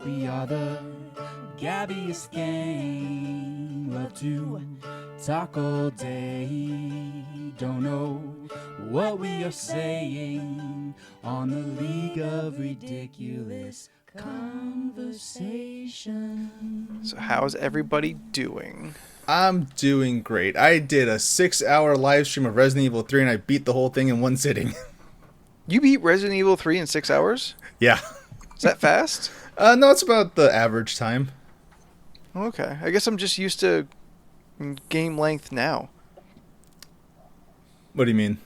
We are the gabbiest gang. Love to talk all day. Don't know what we are saying on the League of Ridiculous Conversation. So how's everybody doing? I'm doing great. I did a 6-hour live stream of Resident Evil 3 and I beat the whole thing in one sitting. You beat Resident Evil 3 in 6 hours? Yeah. Is that fast? No, it's about the average time. Okay. I guess I'm just used to game length now. What do you mean?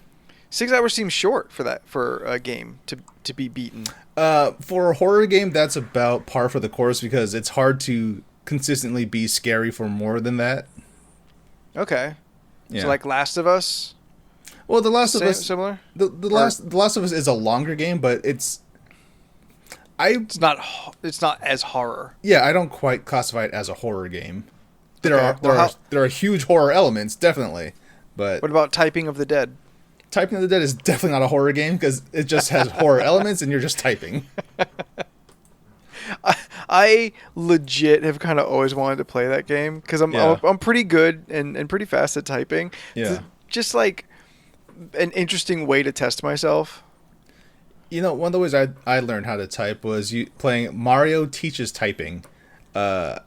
6 hours seems short for a game to be beaten. For a horror game, that's about par for the course because it's hard to consistently be scary for more than that. Okay. Yeah. So like Last of Us? Well, The Last of Us similar? The Last of Us is a longer game, but it's not as horror. Yeah, I don't quite classify it as a horror game. There Okay. are huge horror elements, definitely. But What about Typing of the Dead? Typing of the Dead is definitely not a horror game because it just has horror elements and you're just typing. I legit have kind of always wanted to play that game because I'm pretty good and pretty fast at typing. Yeah. It's just like an interesting way to test myself. You know, one of the ways I learned how to type was playing Mario Teaches Typing. I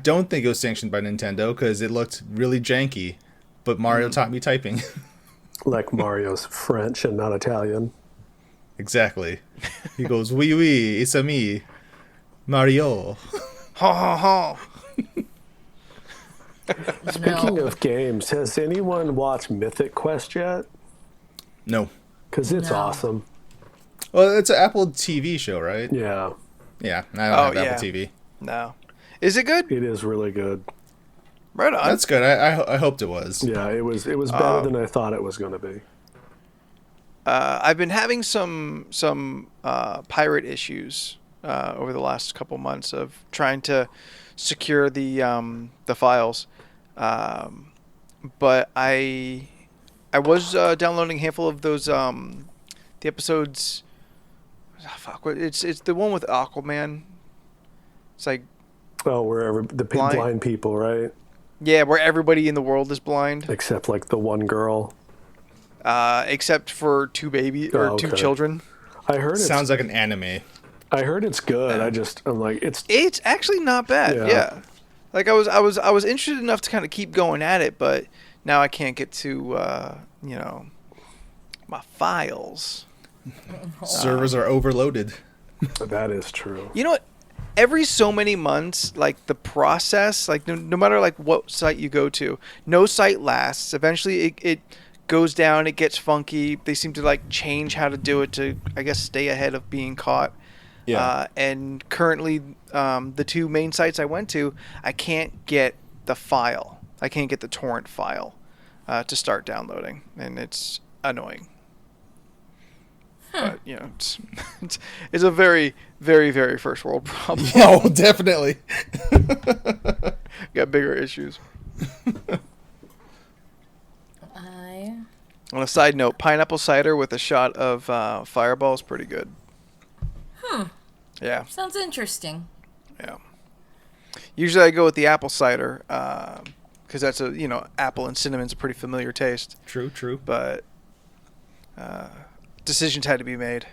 don't think it was sanctioned by Nintendo because it looked really janky, but Mario taught me typing. Like Mario's French and not Italian. Exactly. He goes, "Oui, oui, it's a me, Mario." Ha ha ha. Speaking of games, has anyone watched Mythic Quest yet? No. Because it's awesome. Well, it's an Apple TV show, right? Yeah, Yeah, I don't have Apple TV. No. Is it good? it is really good. Right on. That's good. I hoped it was. Yeah, it was better than I thought it was going to be. I've been having some pirate issues over the last couple months of trying to secure the files, but I was downloading a handful of those the episodes. It's the one with Aquaman. It's like Wherever the blind people, right? Yeah, where everybody in the world is blind Except like the one girl. except for two okay. children. I heard Sounds like an anime. I heard it's good. I'm like It's actually not bad. Yeah. Like I was interested enough to kind of keep going at it, but now I can't get to my files. Servers are overloaded. that is true. You know what? Every so many months, like the process, like no matter like what site you go to, no site lasts. Eventually, it goes down. It gets funky. They seem to like change how to do it to, I guess, stay ahead of being caught. Yeah. And currently, the two main sites I went to, I can't get the file. I can't get the torrent file to start downloading, and it's annoying. But it's a very, very, very first world problem. Oh, definitely. Got bigger issues. I On a side note, pineapple cider with a shot of Fireball is pretty good. Yeah. sounds interesting. Yeah. Usually I go with the apple cider because that's apple and cinnamon's a pretty familiar taste. True. But decisions had to be made.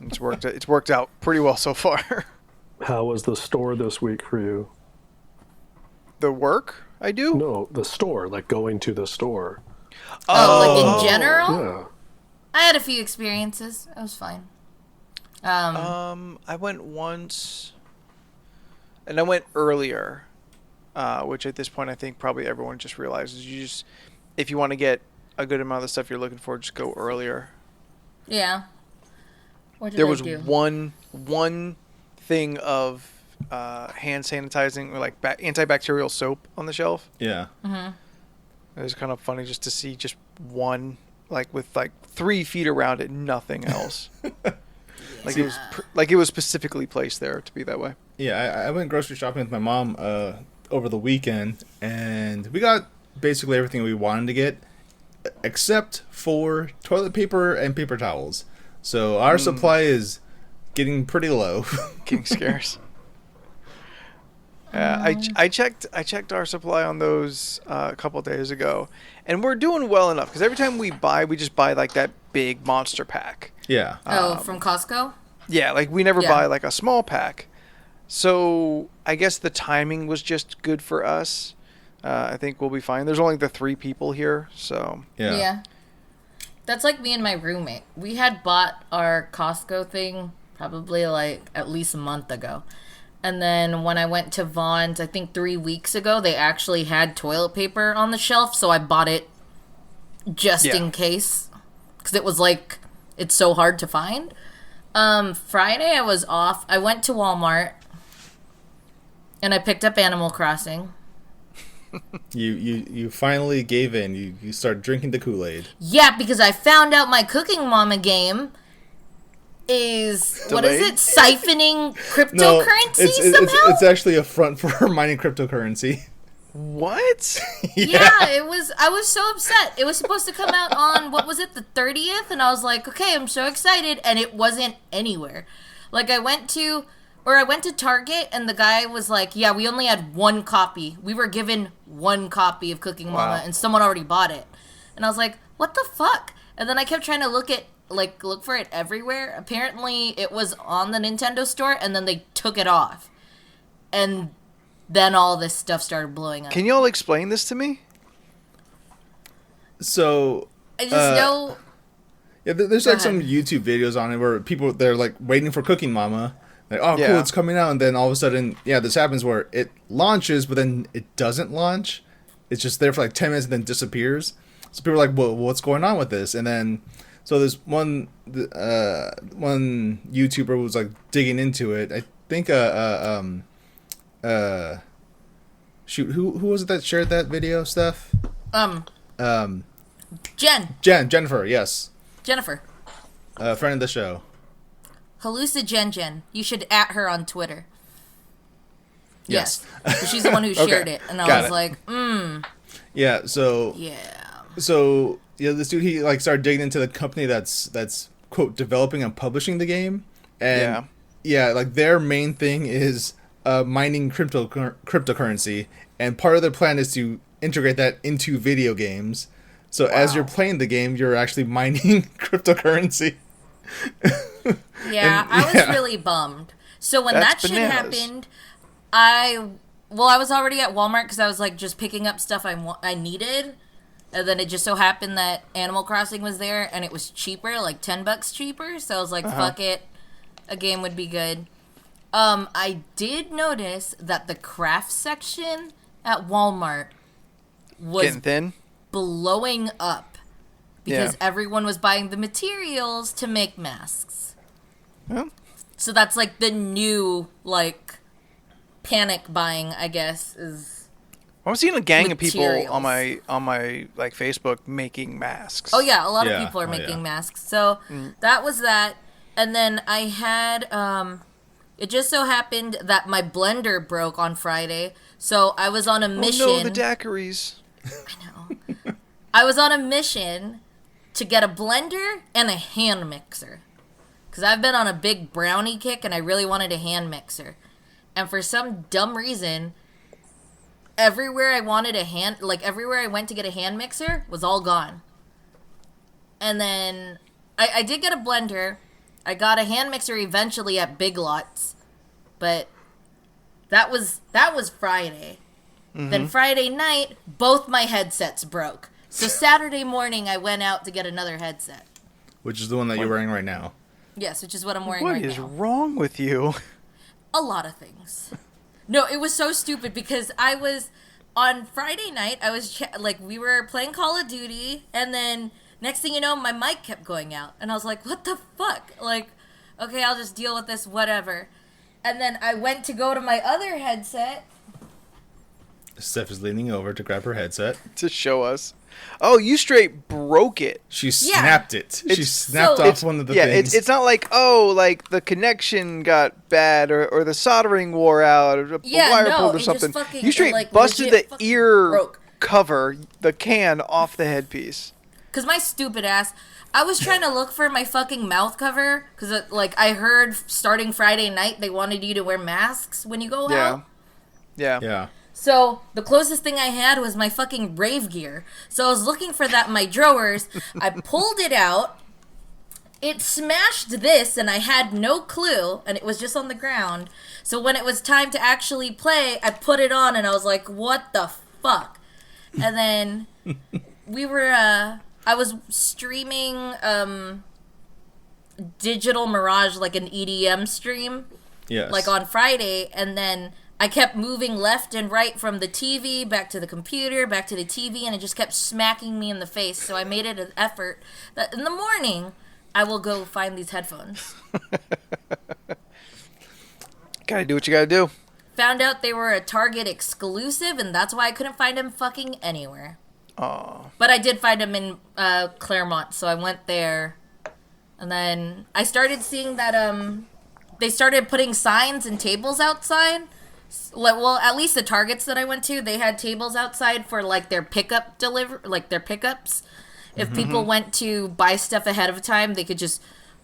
It's worked out pretty well so far. How was the store this week for you? The work I do? No, the store, like going to the store. Like in general? Yeah. I had a few experiences. It was fine. I went once, and I went earlier, which at this point I think probably everyone just realizes if you want to get a good amount of the stuff you're looking for, just go earlier. Yeah. What did There I was do? one thing of hand sanitizing or like antibacterial soap on the shelf. Yeah. Mm-hmm. It was kind of funny just to see just one, like with like 3 feet around it, nothing else. It was specifically placed there to be that way. Yeah, I went grocery shopping with my mom over the weekend, and we got basically everything we wanted to get, except for toilet paper and paper towels. So our supply is getting pretty low. Getting scarce. I checked our supply on those a couple days ago, and we're doing well enough because every time we just buy like that big monster pack. Yeah. From Costco? Yeah, like we never Yeah. buy like a small pack. So I guess the timing was just good for us. I think we'll be fine. There's only the 3 people here, so Yeah. That's like me and my roommate. We had bought our Costco thing probably like at least a month ago. And then when I went to Vaughn's, I think 3 weeks ago, they actually had toilet paper on the shelf, so I bought it just in case. Because it was like, it's so hard to find. Friday I was off. I went to Walmart and I picked up Animal Crossing. You finally gave in. You started drinking the Kool-Aid. Yeah, because I found out my Cooking Mama game is, what is Delayed? it? Siphoning cryptocurrency somehow? It's actually a front for mining cryptocurrency. what? Yeah, I was so upset. It was supposed to come out on, what was it, the 30th? And I was like, okay, I'm so excited. And it wasn't anywhere. Like, I went to Target, and the guy was like, yeah, we only had 1 copy. We were given 1 copy of Cooking Mama, Wow. and someone already bought it. And I was like, what the fuck? And then I kept trying to look for it everywhere. Apparently, it was on the Nintendo store, and then they took it off. And then all this stuff started blowing up. Can you all explain this to me? So I just know... yeah, there's Go like some ahead. YouTube videos on it where they're like waiting for Cooking Mama. Like, oh, Yeah. cool, it's coming out, and then all of a sudden, this happens where it launches, but then it doesn't launch. It's just there for like 10 minutes and then disappears. So people are like, well, what's going on with this? And then, so there's one YouTuber was like digging into it. I think, shoot, who was it that shared that video, Steph? Jennifer, yes. Jennifer. Friend of the show. Hallucinogen. You should at her on Twitter. Yes. Yes. She's the one who shared it. And I Got was it. like, Yeah, so this dude, he like started digging into the company that's quote developing and publishing the game, and like their main thing is mining cryptocurrency, and part of their plan is to integrate that into video games. So as you're playing the game, you're actually mining cryptocurrency. yeah, I was really bummed. So when That's that shit bananas. happened, I was already at Walmart because I was like just picking up stuff I needed. And then it just so happened that Animal Crossing was there and it was cheaper, like $10 cheaper. So I was like, fuck it. A game would be good. I did notice that the craft section at Walmart was Getting thin? blowing up because Yeah. everyone was buying the materials to make masks. Well, So that's like the new like panic buying, I guess, is I'm seeing a gang of people Materials. on my like Facebook making masks. Oh yeah, a lot Yeah. of people are Oh, making yeah. masks. So that was that. And then I had it just so happened that my blender broke on Friday. So I was on a mission. Oh no, the daiquiris. I was on a mission to get a blender and a hand mixer. Because I've been on a big brownie kick and I really wanted a hand mixer. And for some dumb reason, everywhere I went to get a hand mixer was all gone. And then I did get a blender. I got a hand mixer eventually at Big Lots. But that was Friday. Then Friday night, both my headsets broke. So Saturday morning, I went out to get another headset. Which is the one that you're wearing right now. Yes, which is what I'm wearing What right is now. wrong with you? A lot of things. No, it was so stupid because I was on Friday night. I was we were playing Call of Duty, and then next thing you know, my mic kept going out, and I was like, "What the fuck?" Like, okay, I'll just deal with this, whatever. And then I went to go to my other headset. Steph is leaning over to grab her headset. To show us. Oh, you straight broke it. She snapped it. She It's- snapped so- off one of the things. It's not like, like the connection got bad or the soldering wore out or a Yeah, wire no, pulled or it just something. fucking- You straight it, like, busted legit the fucking ear broke. cover, the can off the headpiece. because my stupid ass, I was trying to look for my fucking mouth cover because, like, I heard starting Friday night they wanted you to wear masks when you go out. Yeah. So the closest thing I had was my fucking rave gear. So I was looking for that in my drawers. I pulled it out. It smashed this, and I had no clue, and it was just on the ground. So when it was time to actually play, I put it on, and I was like, what the fuck? And then I was streaming Digital Mirage, like an EDM stream, Yes. like on Friday, and then I kept moving left and right from the TV, back to the computer, back to the TV, and it just kept smacking me in the face. So I made it an effort that in the morning, I will go find these headphones. Gotta do what you gotta do. Found out they were a Target exclusive, and that's why I couldn't find them fucking anywhere. Oh. But I did find them in Claremont, so I went there. And then I started seeing that they started putting signs and tables outside. Well, at least the Targets that I went to, they had tables outside for like their pickup their pickups. If people went to buy stuff ahead of time, they could just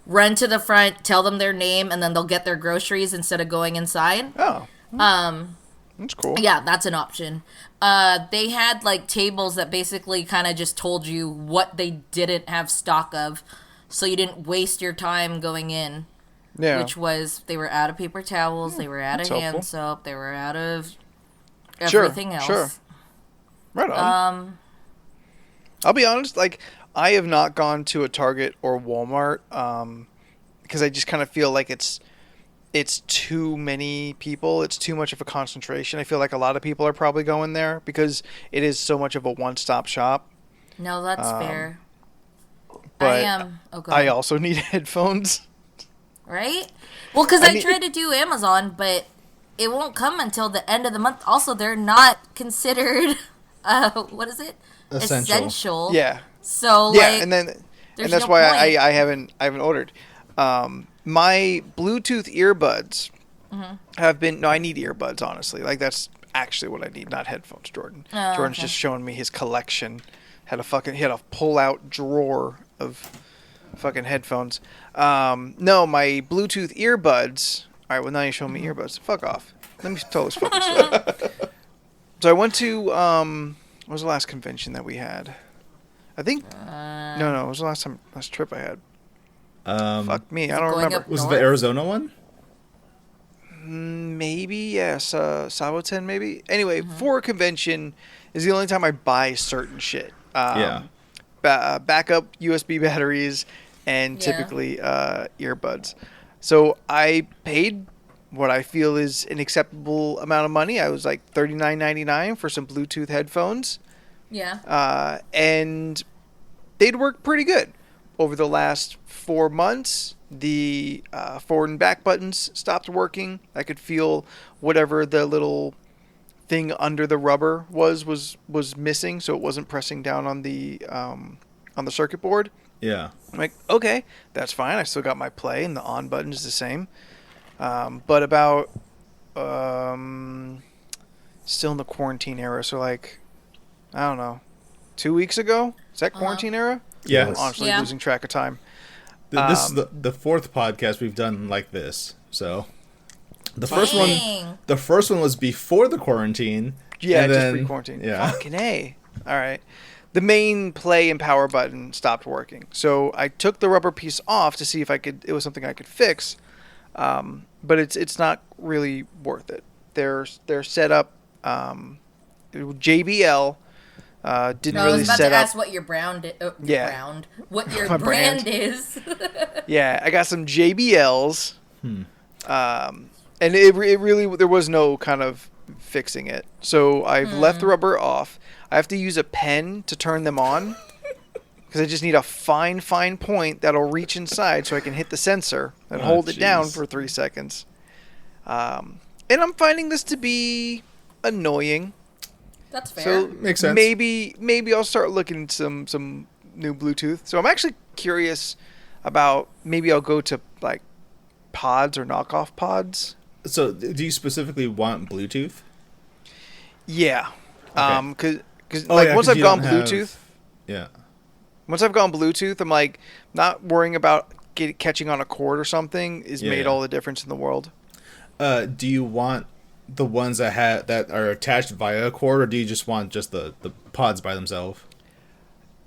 run to the front, tell them their name, and then they'll get their groceries instead of going inside. Oh. That's cool. Yeah, that's an option. They had like tables that basically kind of just told you what they didn't have stock of, so you didn't waste your time going in. Yeah. Which was, they were out of paper towels, they were out of that's hand helpful. soap, they were out of Sure, everything else. sure. Right on. I'll be honest, like, I have not gone to a Target or Walmart because I just kind of feel like it's too many people. It's too much of a concentration. I feel like a lot of people are probably going there because it is so much of a one-stop shop. No, that's fair. But go I ahead. also need headphones. Right? Well, because I mean- tried to do Amazon, but it won't come until the end of the month. Also, they're not considered, what is it? Essential. Yeah. So, Yeah, like, and there's that's no why point. I haven't ordered. My Bluetooth earbuds have been. No, I need earbuds. Honestly, like that's actually what I need, not headphones. Jordan's okay. just showing me his collection. He had a pull-out drawer of fucking headphones. No, my Bluetooth earbuds. All right, well now you're showing me earbuds. Fuck off. Let me tell this fucking story. So I went to what was the last convention that we had? I think no, it was the last trip I had. Fuck me, I don't going remember. up Was it north? the Arizona one? Maybe, yes. Saboten, maybe. Anyway, for a convention is the only time I buy certain shit. Yeah. Backup USB batteries and Yeah. typically earbuds. So I paid what I feel is an acceptable amount of money. I was like $39.99 for some Bluetooth headphones. Yeah. And they'd work pretty good. Over the last 4 months, the forward and back buttons stopped working. I could feel whatever the little thing under the rubber was missing, so it wasn't pressing down on the circuit board. Yeah. I'm like, okay, that's fine. I still got my play, and the on button is the same. But about still in the quarantine era, so like, I don't know, 2 weeks ago? Is that quarantine era? Yeah. I'm honestly Yeah. losing track of time. This is the fourth podcast we've done like this. So the first one Dang. was before the quarantine. Yeah, and just then- pre-quarantine. Yeah. Fucking A. All right. The main play and power button stopped working. So I took the rubber piece off to see if it was something I could fix. But it's not really worth it. They're set up JBL didn't No, I really was about set to up. ask what your Yeah. what your My brand brand. is. Yeah, I got some JBLs. And it really there was no kind of fixing it. So I've left the rubber off. I have to use a pen to turn them on because I just need a fine point that'll reach inside so I can hit the sensor and Oh, hold it down jeez. for 3 seconds. And I'm finding this to be annoying. That's fair. So Makes sense. Maybe I'll start looking at some new Bluetooth. So I'm actually curious about maybe I'll go to like pods or knockoff pods. So do you specifically want Bluetooth? Yeah. Okay. Cause Oh, like yeah, once 'cause I've you gone don't have- Bluetooth, Yeah. Once I've gone Bluetooth, I'm like not worrying about catching on a cord or something is made all the difference in the world. Do you want the ones that are attached via a cord, or do you just want just the pods by themselves?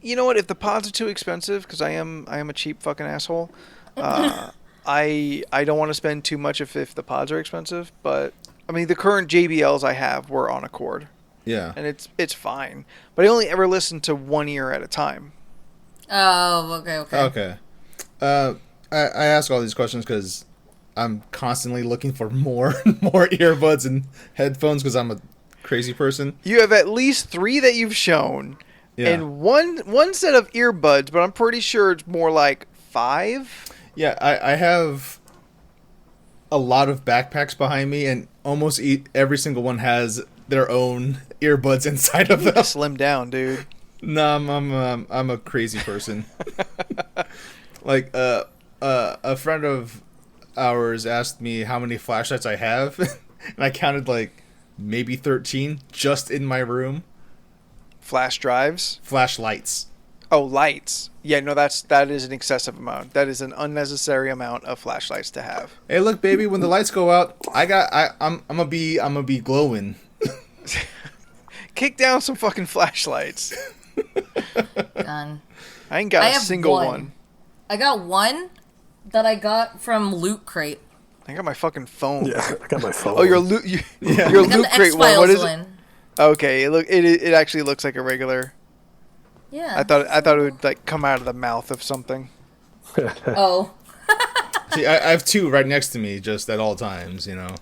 You know what? If the pods are too expensive, because I am a cheap fucking asshole, I don't want to spend too much if the pods are expensive. But I mean, the current JBLs I have were on a cord. Yeah, and it's fine. But I only ever listen to one ear at a time. Oh, okay. Okay. I ask all these questions because I'm constantly looking for more earbuds and headphones because I'm a crazy person. You have at least 3 that you've shown, and one set of earbuds, but I'm pretty sure it's more like 5. Yeah, I have a lot of backpacks behind me, and almost every single one has their own earbuds inside of them. Slim down, dude. No, I'm a crazy person. Like a friend of ours asked me how many flashlights I have, and I counted like maybe 13 just in my room. Flash drives? Flashlights. Oh, lights. Yeah, no, that is an excessive amount. That is an unnecessary amount of flashlights to have. Hey, look, baby, when the lights go out, I'm gonna be glowing. Kick down some fucking flashlights. Done. I ain't got a have single one. I got one that I got from Loot Crate. I got my fucking phone. Yeah, I got my phone. Oh, your loot. Your I loot got the crate one. What X-Files is it? one. Okay, it actually looks like a regular. Yeah. I thought it would like come out of the mouth of something. Oh. See, I have 2 right next to me just at all times, you know.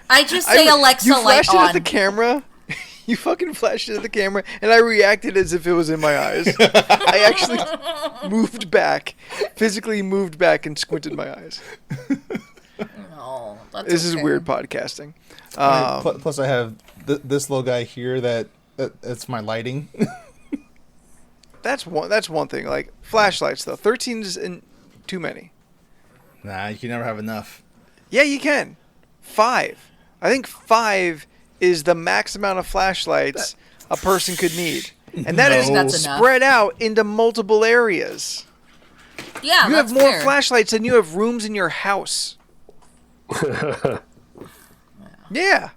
I just say Alexa you light flashed it on. at the camera. You fucking flashed it at the camera, and I reacted as if it was in my eyes. I actually moved back, physically moved back, and squinted my eyes. No, that's This is okay. weird podcasting. Plus, I have this little guy here that's my lighting. That's one thing. Like flashlights, though, 13 is too many. Nah, you can never have enough. Yeah, you can. 5. I think 5 is the max amount of flashlights a person could need, and that is That's enough. spread out into multiple areas. Yeah, You that's have more fair. flashlights than you have rooms in your house. Yeah.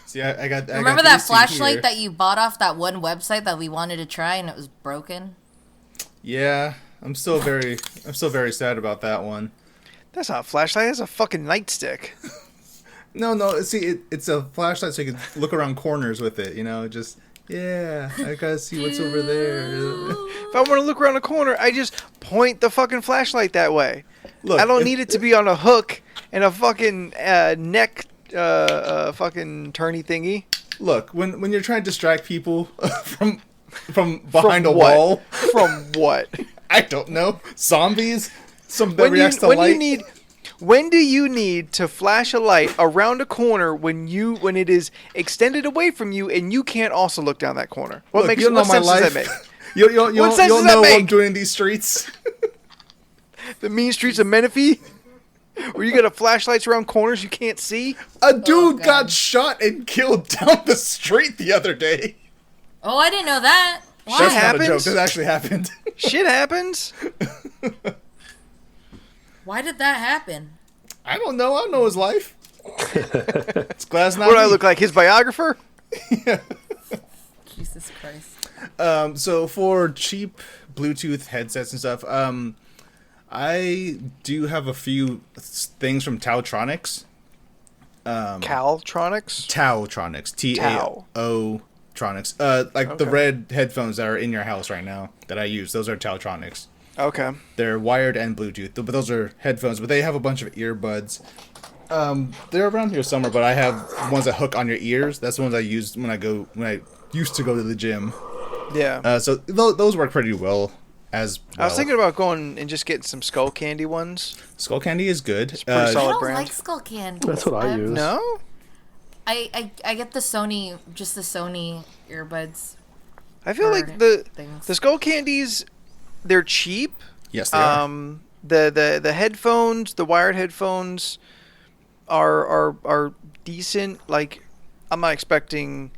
See, I got. Remember got that these 2 flashlight here. that you bought off that one website that we wanted to try and it was broken? Yeah, I'm still very sad about that one. That's not a flashlight. That's a fucking nightstick. No. See, it's a flashlight so you can look around corners with it. You know, just I gotta see what's over there. If I want to look around a corner, I just point the fucking flashlight that way. Look, I don't need it to be on a hook and a fucking neck fucking turny thingy. Look, when you're trying to distract people from behind a what? wall, From what? I don't know, zombies, some that reacts to light. When do you need to flash a light around a corner when it is extended away from you and you can't also look down that corner? What Look, you don't know my sense does that life. make? You What don't sense does that know what I'm make? doing in these streets. The mean streets of Menifee? Where you got flashlights around corners you can't see? A dude God. got shot and killed down the street the other day. Oh, I didn't know that. Why? Shit That's not a joke. happens? That actually happened. Shit happens. Why did that happen? I don't know. I don't know his life. It's glass not What do I me. look like? His biographer? Jesus Christ. So for cheap Bluetooth headsets and stuff, I do have a few things from Tautronics. Caltronics? Tautronics. Tao Tronics. Like the Okay. red headphones that are in your house right now that I use. Those are Tautronics. Okay. They're wired and Bluetooth, but those are headphones. But they have a bunch of earbuds. They're around here somewhere, but I have ones that hook on your ears. That's the ones I used when I used to go to the gym. Yeah. So those work pretty well as well. I was thinking about going and just getting some skull candy ones. Skull Candy is good. pretty I solid. don't brand. like skull candy. That's what I use. No? I get the Sony earbuds. I feel Or like the things. skull candies, they're cheap. Yes, they are. The headphones, the wired headphones are decent. Like, I'm not expecting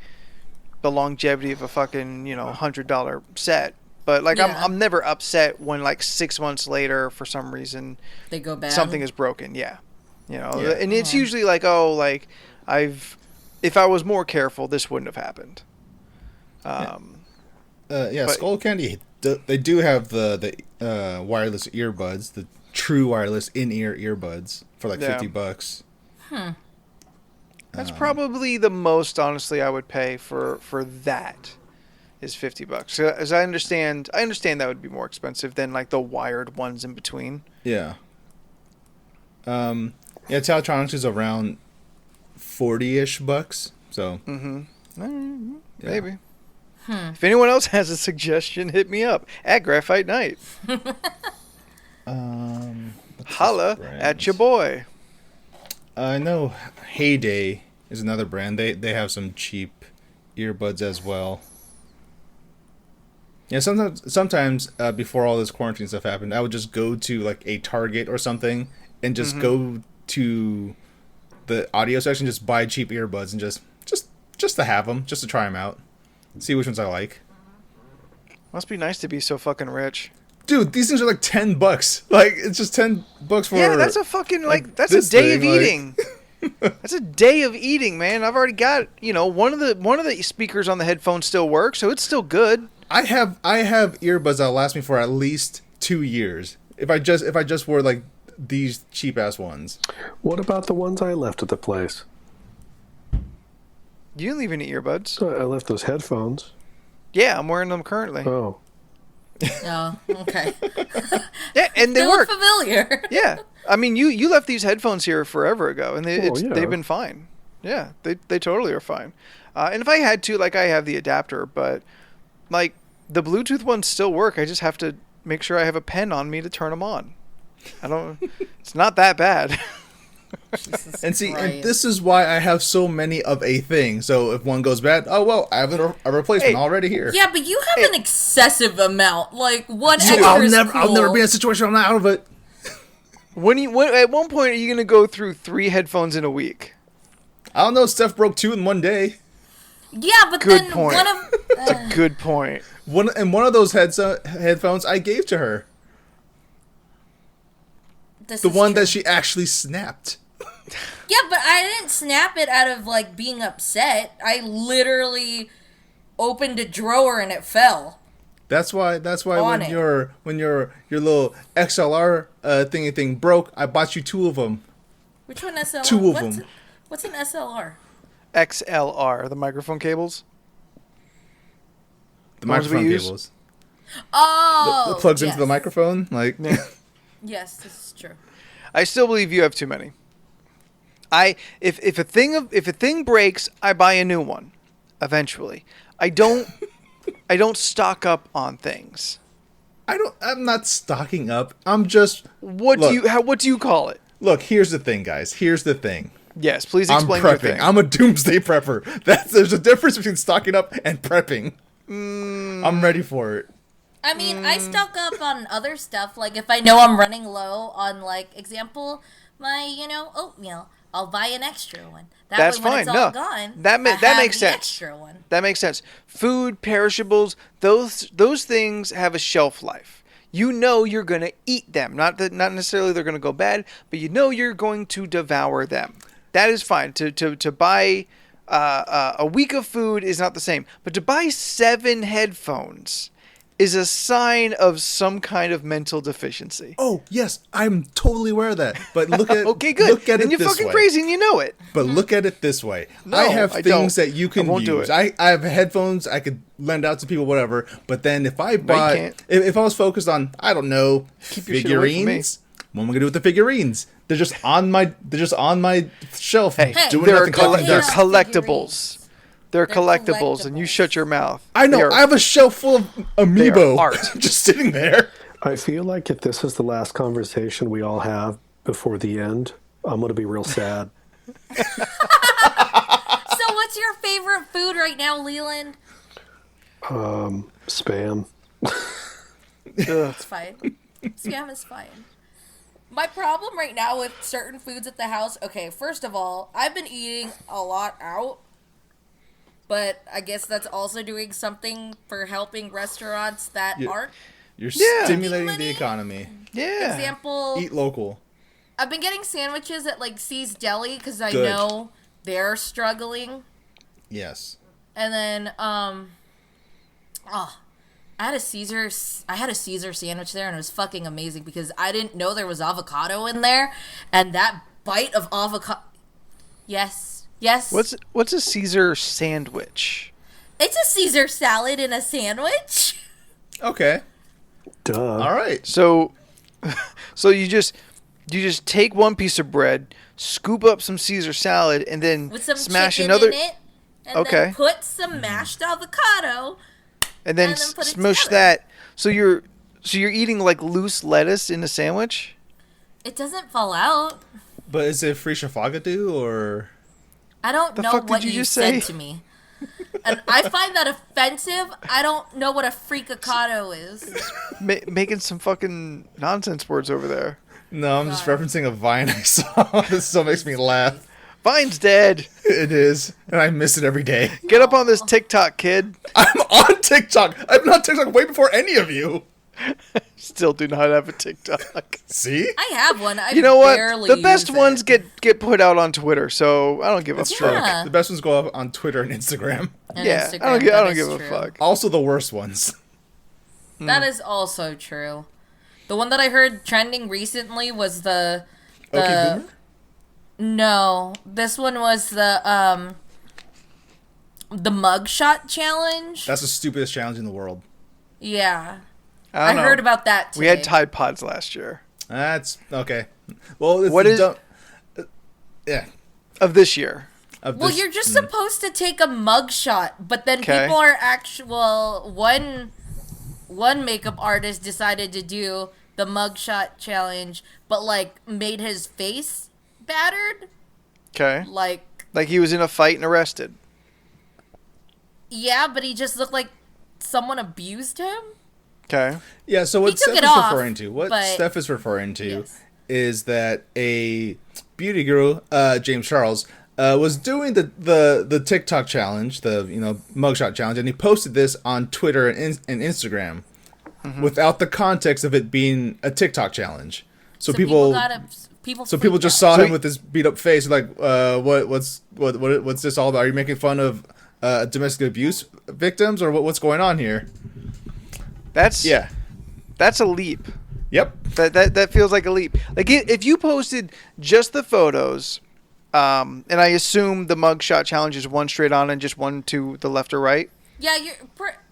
the longevity of a fucking $100 set. But like Yeah. I'm never upset when like 6 months later for some reason They go bad. something is broken. Yeah, Yeah. and it's usually like if I was more careful, this wouldn't have happened. But- Skull Candy. They do have the wireless earbuds, the true wireless in-ear earbuds for like Yeah. $50. That's probably the most, honestly, I would pay for that is $50. So, as I understand that would be more expensive than like the wired ones in between. Yeah. Teletronics is around 40-ish bucks. So Maybe. If anyone else has a suggestion, hit me up at Graphite Night. Holla at your boy. I know Heyday is another brand. They have some cheap earbuds as well. Yeah, sometimes before all this quarantine stuff happened, I would just go to like a Target or something and just go to the audio section, just buy cheap earbuds and just to have them, just to try them out, see which ones I like. Must be nice to be so fucking rich. Dude, these things are like $10. Like, it's just $10 for. Yeah, that's a fucking that's a this day of thing, like- eating. That's a day of eating, man. I've already got one of the speakers on the headphones still works, so it's still good. I have earbuds that'll last me for at least 2 years. If I just wore like these cheap ass ones. What about the ones I left at the place? You didn't leave any earbuds. I left those headphones. Yeah, I'm wearing them currently. Oh. Oh, okay. Yeah, and they They work. look familiar. Yeah, I mean you left these headphones here forever ago, and yeah. they've been fine. Yeah, they totally are fine. And if I had to, like I have the adapter, but like the Bluetooth ones still work. I just have to make sure I have a pen on me to turn them on. I don't. It's not that bad. Jesus And see, and Christ. this is why I have so many of a thing. So if one goes bad, oh well, I have a replacement Hey. already here. Yeah, but you have an excessive amount. Like, one So extra is cool. I'll never be in a situation where I'm not out of it. At one point, are you gonna go through 3 headphones in a week? I don't know. Steph broke 2 in one day. Yeah, but Good then point. one of... That's a good point. One of those headphones I gave to her. This The is one true. that she actually snapped. Yeah, but I didn't snap it out of, like, being upset. I literally opened a drawer and it fell. That's why On when it. your little XLR thingy thing broke, I bought you 2 of them. Which one SLR? 2 of them. What's an SLR? XLR, the microphone cables. The ones we microphone use? cables. Oh, It plugs yes. into the microphone. Like, Yes, this is true. I still believe you have too many. If a thing breaks, I buy a new one. Eventually, I don't stock up on things. I'm not stocking up. I'm just. What do you call it? Look, here's the thing, guys. Here's the thing. Yes, please I'm explain your prepping. thing. I'm a doomsday prepper. There's a difference between stocking up and prepping. I'm ready for it. I mean, I stock up on other stuff. Like, if I know I'm running low on, like, example, my, oatmeal, I'll buy an extra one. That's way, when fine. it's all No, gone, that I have makes the sense. Extra one. That makes sense. Food, perishables, those things have a shelf life. You know you're going to eat them. Not necessarily they're going to go bad, but you know you're going to devour them. That is fine. To buy a week of food is not the same. But to buy 7 headphones is a sign of some kind of mental deficiency. Oh yes, I'm totally aware of that. But look at Okay, good. Look at Then it you're this fucking way. crazy and you know it. But look at it this way. No, I have I things don't. that you can I won't do use. it. I have headphones I could lend out to people, whatever. But then if I you buy, can't. if I was focused on, I don't know, Keep your shit away from me. figurines, what am I gonna do with the figurines? They're just on my shelf. Hey, doing they're nothing collecting they're dust. collectibles. They're They're collectibles, and you shut your mouth. I know. They are- I have a shelf full of amiibo art. just sitting there. I feel like if this is the last conversation we all have before the end, I'm going to be real sad. So, what's your favorite food right now, Leland? Spam. It's fine. Spam is fine. My problem right now with certain foods at the house, okay, first of all, I've been eating a lot out. but I guess that's also doing something for helping restaurants that Yeah. aren't. You're Yeah. stimulating Money? the economy. Yeah. Example, Eat local. I've been getting sandwiches at like C's Deli because I Good. know they're struggling. Yes. And then, I had a Caesar sandwich there, and it was fucking amazing because I didn't know there was avocado in there, and that bite of avocado. Yes. What's a Caesar sandwich? It's a Caesar salad in a sandwich. Okay. Duh. All right. So you just take one piece of bread, scoop up some Caesar salad, and then With some smash chicken another, in it, and Okay. then put some mashed avocado. and then and then put it smush together. that. So you're eating like loose lettuce in a sandwich. It doesn't fall out. But is it free shafagadu or? I don't The know fuck did what you you just said say? to me. And I find that offensive. I don't know what a freakacado is. Making some fucking nonsense words over there. No, I'm just God. referencing a Vine I saw. This still makes me laugh. Vine's dead. It is, and I miss it every day. Get up on this TikTok, kid. I'm on TikTok. I've been on TikTok way before any of you. Still do not have a TikTok. See? I have one. I You know what? barely The best use ones it. get put out on Twitter, so I don't give a It's fuck. true. Yeah. The best ones go up on Twitter and Instagram. And Yeah, Instagram, I that don't is give a true. fuck. Also the worst ones. That is also true. The one that I heard trending recently was the Okay, Boomer? no. This one was the mugshot challenge. That's the stupidest challenge in the world. Yeah. I I don't heard know. about that today. We had Tide Pods last year That's okay. Well, it's What is- yeah. of this year. Of Well, this- you're just supposed to take a mugshot, but then 'Kay. people are actual one makeup artist decided to do the mugshot challenge, but like made his face battered. Okay. Like, Like he was in a fight and arrested. yeah, but he just looked like someone abused him. Okay. Yeah, so what took Steph it is off, referring to, but- Steph is referring to Yes. is that a beauty guru, James Charles, was doing the TikTok challenge, the mugshot challenge, and he posted this on Twitter and Instagram without the context of it being a TikTok challenge. So people just saw So him with his beat up face, like, what's this all about? Are you making fun of domestic abuse victims, or what's going on here? That's Yeah. That's a leap. Yep. That feels like a leap. Like if you posted just the photos, and I assume the mugshot challenge is one straight on and just one to the left or right. Yeah,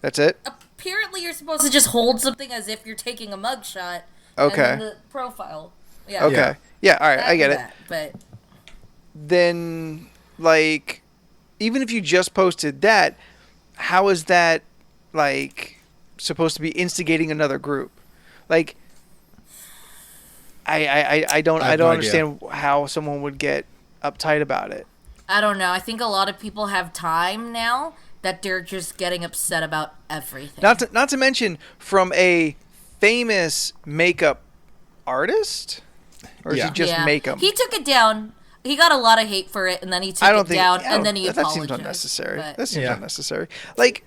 That's it. apparently you're supposed to just hold something as if you're taking a mugshot. Okay. And then the profile. Yeah. Okay. Yeah. Yeah. All right. I get it. That, but Then, like, even if you just posted that, how is that like supposed to be instigating another group? Like, I don't I have no idea. understand how someone would get uptight about it. I don't know. I think a lot of people have time now that they're just getting upset about everything. Not to mention from a famous makeup artist, or Yeah. is he just make 'em? He took it down. He got a lot of hate for it, and then he took I don't it think down, I don't- and then he that apologized. seems unnecessary. But, That seems Yeah. unnecessary. Like,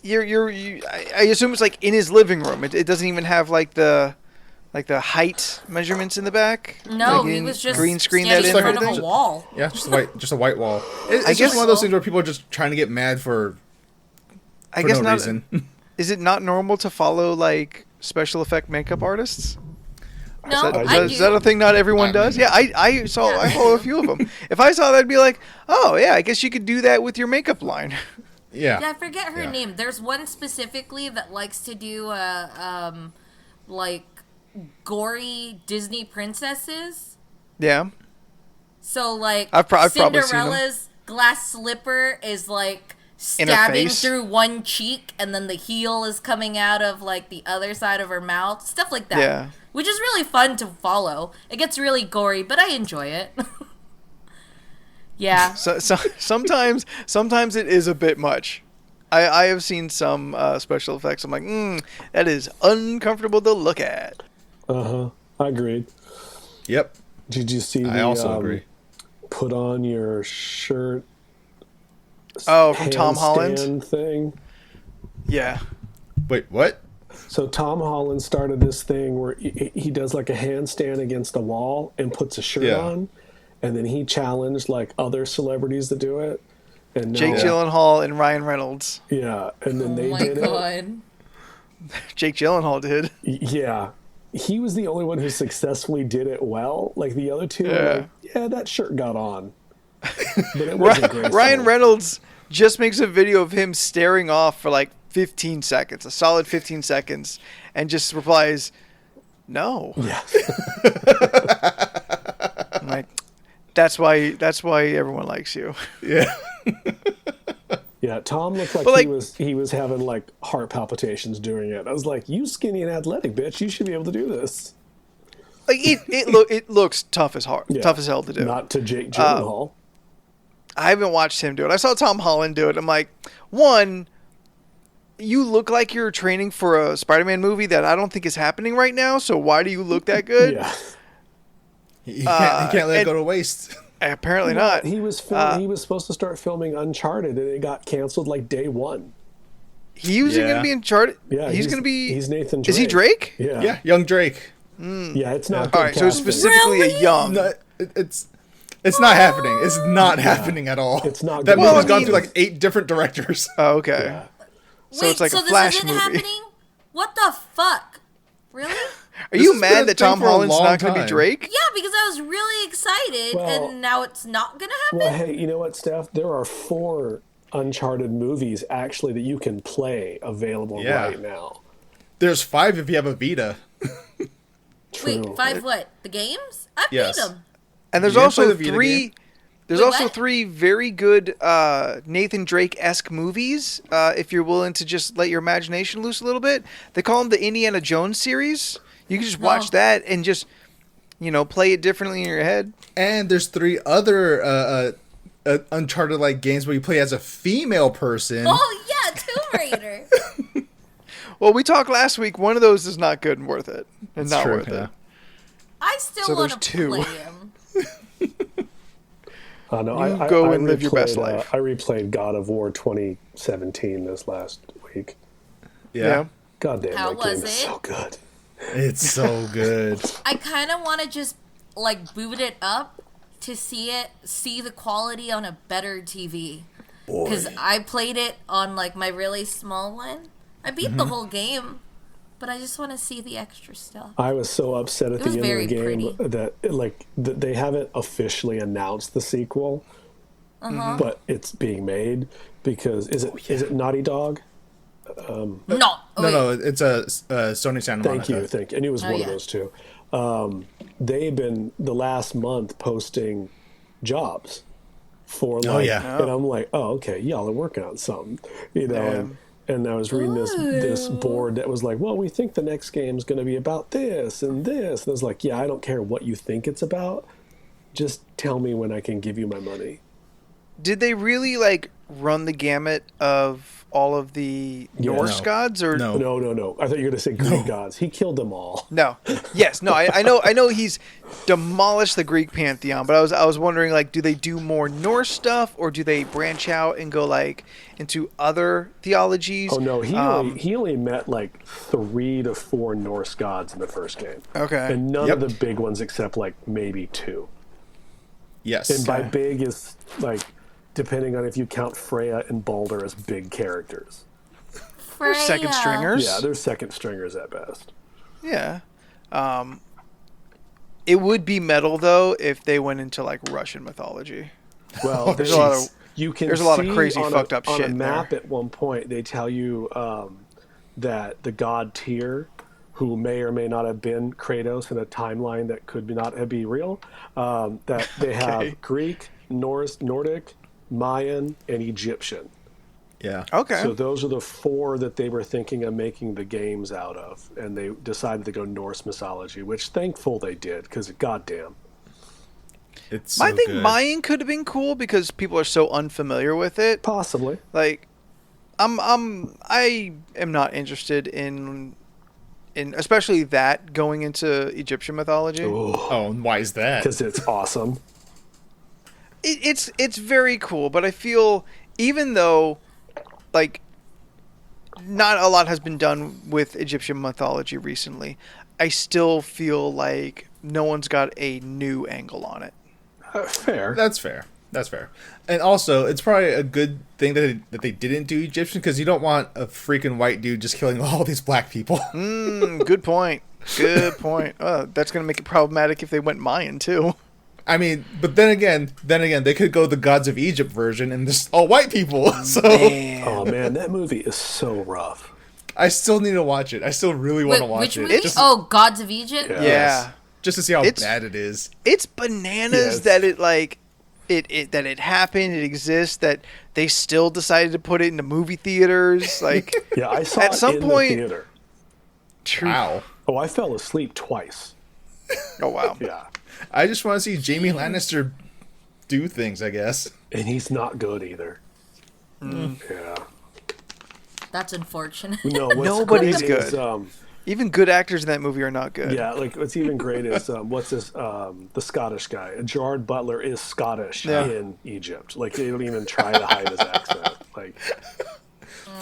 yeah. I assume it's like in his living room. It doesn't even have like the height measurements in the back. No, Like, he didn't was just green screen standing that in in. front or of a anything? wall. Yeah, just a white wall. It's I just guess- one of those things where people are just trying to get mad for I for guess no not. reason. Is it not normal to follow like special effect makeup artists? No, Is that a thing not everyone does? Yeah, I follow a few of them. If I saw that, I'd be like, oh yeah, I guess you could do that with your makeup line. Yeah. Yeah, I forget her Yeah. name. There's one specifically that likes to do like gory Disney princesses. Yeah. So like I've probably seen them. Cinderella's glass slipper is like In her stabbing face? through one cheek, and then the heel is coming out of like the other side of her mouth. Stuff like that. Yeah. Which is really fun to follow. It gets really gory, but I enjoy it. Yeah. So sometimes it is a bit much. I have seen some special effects. I'm like, that is uncomfortable to look at. I agreed. Yep. Did you see I also agree. put on your shirt Oh, from Tom Holland? handstand thing. Yeah. Wait, what? So Tom Holland started this thing where he does like a handstand against the wall and puts a shirt Yeah. on, and then he challenged like other celebrities to do it. And now, Jake Gyllenhaal and Ryan Reynolds. yeah, and then Oh they my did it. god. Jake Gyllenhaal did. Yeah, he was the only one who successfully did it well. Like the other two, were like, yeah, that shirt got on, but it wasn't graceful. Ryan Reynolds just makes a video of him staring off for like 15 seconds, a solid 15 seconds, and just replies, "No." Yeah. I'm like, that's why everyone likes you. Yeah. Yeah, Tom looked like, But, like- he was having like heart palpitations doing it. I was like, "You skinny and athletic bitch, you should be able to do this." Like it looks tough as hell to do. Not to Jake Gyllenhaal. I haven't watched him do it. I saw Tom Holland do it. I'm like, one, you look like you're training for a Spider-Man movie that I don't think is happening right now. So why do you look that good? Yeah, He can't let it go to waste. Apparently not. he was supposed to start filming Uncharted, and it got canceled like day one. He was Yeah. going to be in Uncharted. Yeah, he's going to be. He's Nathan Drake. Is he Drake? Yeah, Yeah, young Drake. yeah. It's not. All good right, so it's casting. specifically Really? a young. No, it's not happening. It's not happening at all. It's not That good. movie's Well, I gone mean- through like 8 different directors. Oh, okay. Yeah. So Wait, it's like so a this Flash isn't movie. happening? What the fuck? Really? Are This you has been a mad that thing Tom for a Holland's long not going to be time. Drake? Yeah, because I was really excited, Well- and now it's not gonna happen. Well, hey, you know what, Steph? There are 4 Uncharted movies actually that you can play available Yeah. right now. There's 5 if you have a Vita. True. Wait, 5 what? The games? I Yes. played them. And there's You didn't also play the Vita 3. game? There's Wait, also what? 3 very good Nathan Drake-esque movies. If you're willing to just let your imagination loose a little bit, they call them the Indiana Jones series. You can just watch Oh. that and just, play it differently in your head. And there's 3 other Uncharted-like games where you play as a female person. Oh yeah, Tomb Raider. Well, we talked last week. One of those is not good and worth it, and It's not true, worth yeah. it. I still So want there's to 2. play them. No, You go and live your best replayed, life. I replayed God of War 2017 this last week. Yeah. God damn, How that game was is it? so good. It's so good. I kind of want to just like boot it up to see the quality on a better TV. Because I played it on like my really small one. I beat the whole game, but I just want to see the extra stuff. I was so upset at It the was end of very the game pretty. that they haven't officially announced the sequel, but it's being made because is it Naughty Dog? No, No, it's a Sony Santa Monica. Thank you. And it was one yeah. of those two. They've been the last month posting jobs for like, yeah. and I'm like, oh, okay, y'all are working on something, and I was reading this board that was like, well, we think the next game's going to be about this and this. And I was like, yeah, I don't care what you think it's about. Just tell me when I can give you my money. Did they really run the gamut of all of the Norse No. gods, or No. No. I thought you were going to say Greek gods. He killed them all. No. Yes. No. I know he's demolished the Greek pantheon, but I was wondering, do they do more Norse stuff, or do they branch out and go into other theologies? Oh no, he only met 3 to 4 Norse gods in the first game. Okay. And none Yep. of the big ones except maybe 2. Yes. And by big is depending on if you count Freya and Balder as big characters. They're second Freya. stringers. Yeah, they're second stringers at best. Yeah. It would be metal though if they went into Oh, Russian mythology. Well, There's a lot of you can there's a lot of see crazy on fucked up on shit a in map there. at one point. They tell you that the god Tyr, who may or may not have been Kratos in a timeline that could not be real, that they have Okay. Greek, Norse, Nordic, Mayan, and Egyptian. Yeah. Okay. So those are the 4 that they were thinking of making the games out of, and they decided to go Norse mythology, which thankful they did, because goddamn. It's so I think good. Mayan could have been cool because people are so unfamiliar with it. Possibly. I am not interested in especially that going into Egyptian mythology. Oh, and why is that? Because it's awesome. It's very cool, but I feel even though, like, not a lot has been done with Egyptian mythology recently, I still feel like no one's got a new angle on it. Fair. That's fair. That's fair. And also, it's probably a good thing that they didn't do Egyptian, because you don't want a freaking white dude just killing all these black people. Good point. Good point. That's going to make it problematic if they went Mayan, too. I mean, but then again, they could go the Gods of Egypt version and just all white people. So Oh man, that movie is so rough. I still need to watch it. I still really want to watch which it. movie? Gods of Egypt? Yeah. Just to see how bad it is. It's bananas that it that it happened, it exists, that they still decided to put it into movie theaters. Like, Yeah, I saw at it some in point. the theater. Wow. Oh, I fell asleep twice. Oh wow. Yeah. I just want to see Jamie Lannister do things, I guess. And he's not good either. Yeah. That's unfortunate. No, what's Nobody's great is, good. Even good actors in that movie are not good. yeah, like what's even great is what's this? The Scottish guy, Gerard Butler, is Scottish in Egypt. Like they don't even try to hide his accent. Like,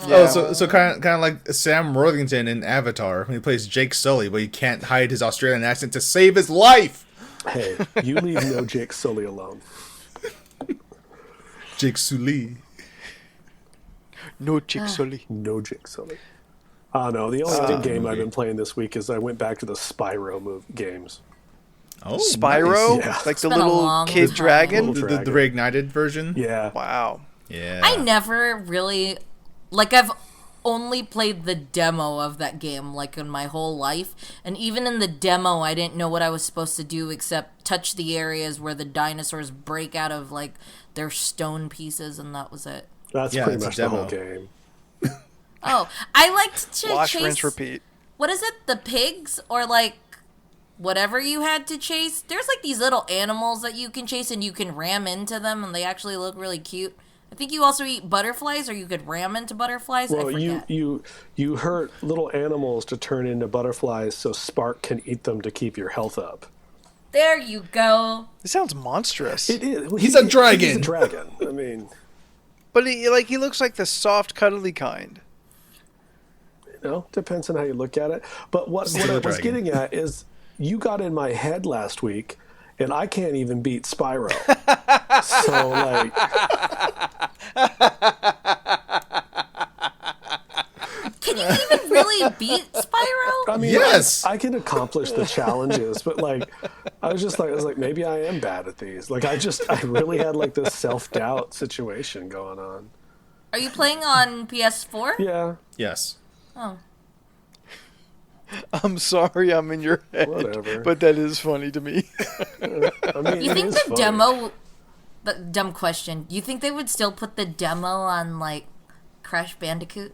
Oh, so kind of like Sam Worthington in Avatar, when he plays Jake Sully, but he can't hide his Australian accent to save his life. hey, you leave no Jake Sully alone. Jake Sully. No Chick Sully. No Jake Sully. No, the only game I've been playing this week is I went back to the Spyro games. Oh, Spyro? nice. Yeah. Like the been a little long kid time. dragon? The reignited version? Yeah. Wow. Yeah. I never really, like, I've only played the demo of that game, like, in my whole life. And even in the demo, I didn't know what I was supposed to do except touch the areas where the dinosaurs break out of, like, their stone pieces, and that was it. That's Yeah, pretty it's a much the whole demo. game. Oh, I liked to Wash, chase... rinse, repeat. What is it? The pigs? Or, like, whatever you had to chase? There's, like, these little animals that you can chase, and you can ram into them, and they actually look really cute. I think you also eat butterflies, or you could ram into butterflies. I Well, forget. you hurt little animals to turn into butterflies so Spark can eat them to keep your health up. There you go. It sounds monstrous. It is. He's a dragon. He's a dragon. I mean, But he looks like the soft, cuddly kind. you know, depends on how you look at it. But what Still I a was dragon. getting at is you got in my head last week, and I can't even beat Spyro. So, like, Can you even really beat Spyro? I mean, Yes! I can accomplish the challenges, but like, I was like, maybe I am bad at these. Like, I really had like this self-doubt situation going on. Are you playing on PS4? Yeah, Yes. Oh. I'm sorry I'm in your head. Whatever. But that is funny to me. I mean, You it think is the funny. demo... But dumb question. Do you think they would still put the demo on, like, Crash Bandicoot?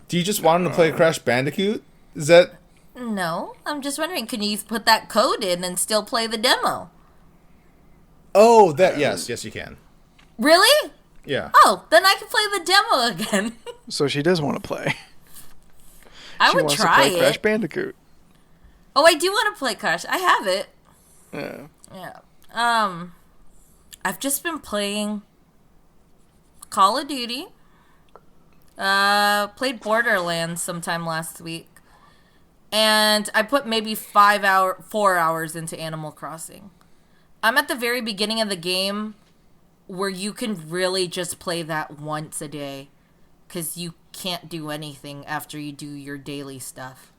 Do you just want him to play Crash Bandicoot? Is that... No. I'm just wondering, can you put that code in and still play the demo? Oh, that... Yes, you can. Really? Yeah. Oh, then I can play the demo again. So she does want to play. I She would wants try to play Crash it. Bandicoot. Oh, I do want to play Crash. I have it. Yeah. Yeah. I've just been playing Call of Duty. Played Borderlands sometime last week. And I put maybe 4 hours into Animal Crossing. I'm at the very beginning of the game where you can really just play that once a day. Because you can't do anything after you do your daily stuff.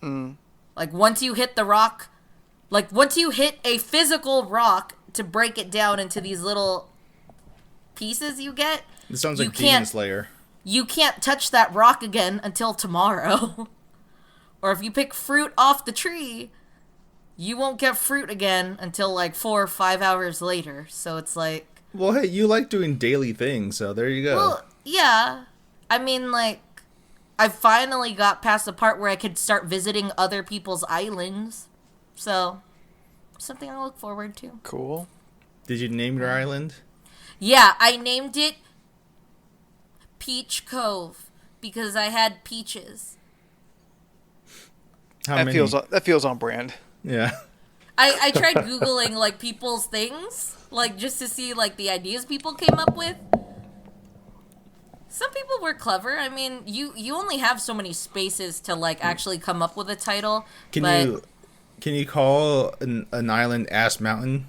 Like, once you hit the rock... Like, once you hit a physical rock to break it down into these little pieces you get... This sounds you like Demon can't- Slayer. You can't touch that rock again until tomorrow. Or if you pick fruit off the tree, you won't get fruit again until like 4 or 5 hours later. So it's like... Well, hey, you like doing daily things, so there you go. Well, yeah. I mean, like, I finally got past the part where I could start visiting other people's islands. So, something I look forward to. Cool. Did you name your island? Yeah, I named it Peach Cove because I had peaches. How That many? feels on brand. Yeah. I tried Googling, like, people's things, like, just to see, like, the ideas people came up with. Some people were clever. I mean, you only have so many spaces to, like, actually come up with a title. Can you call an island Ass Mountain?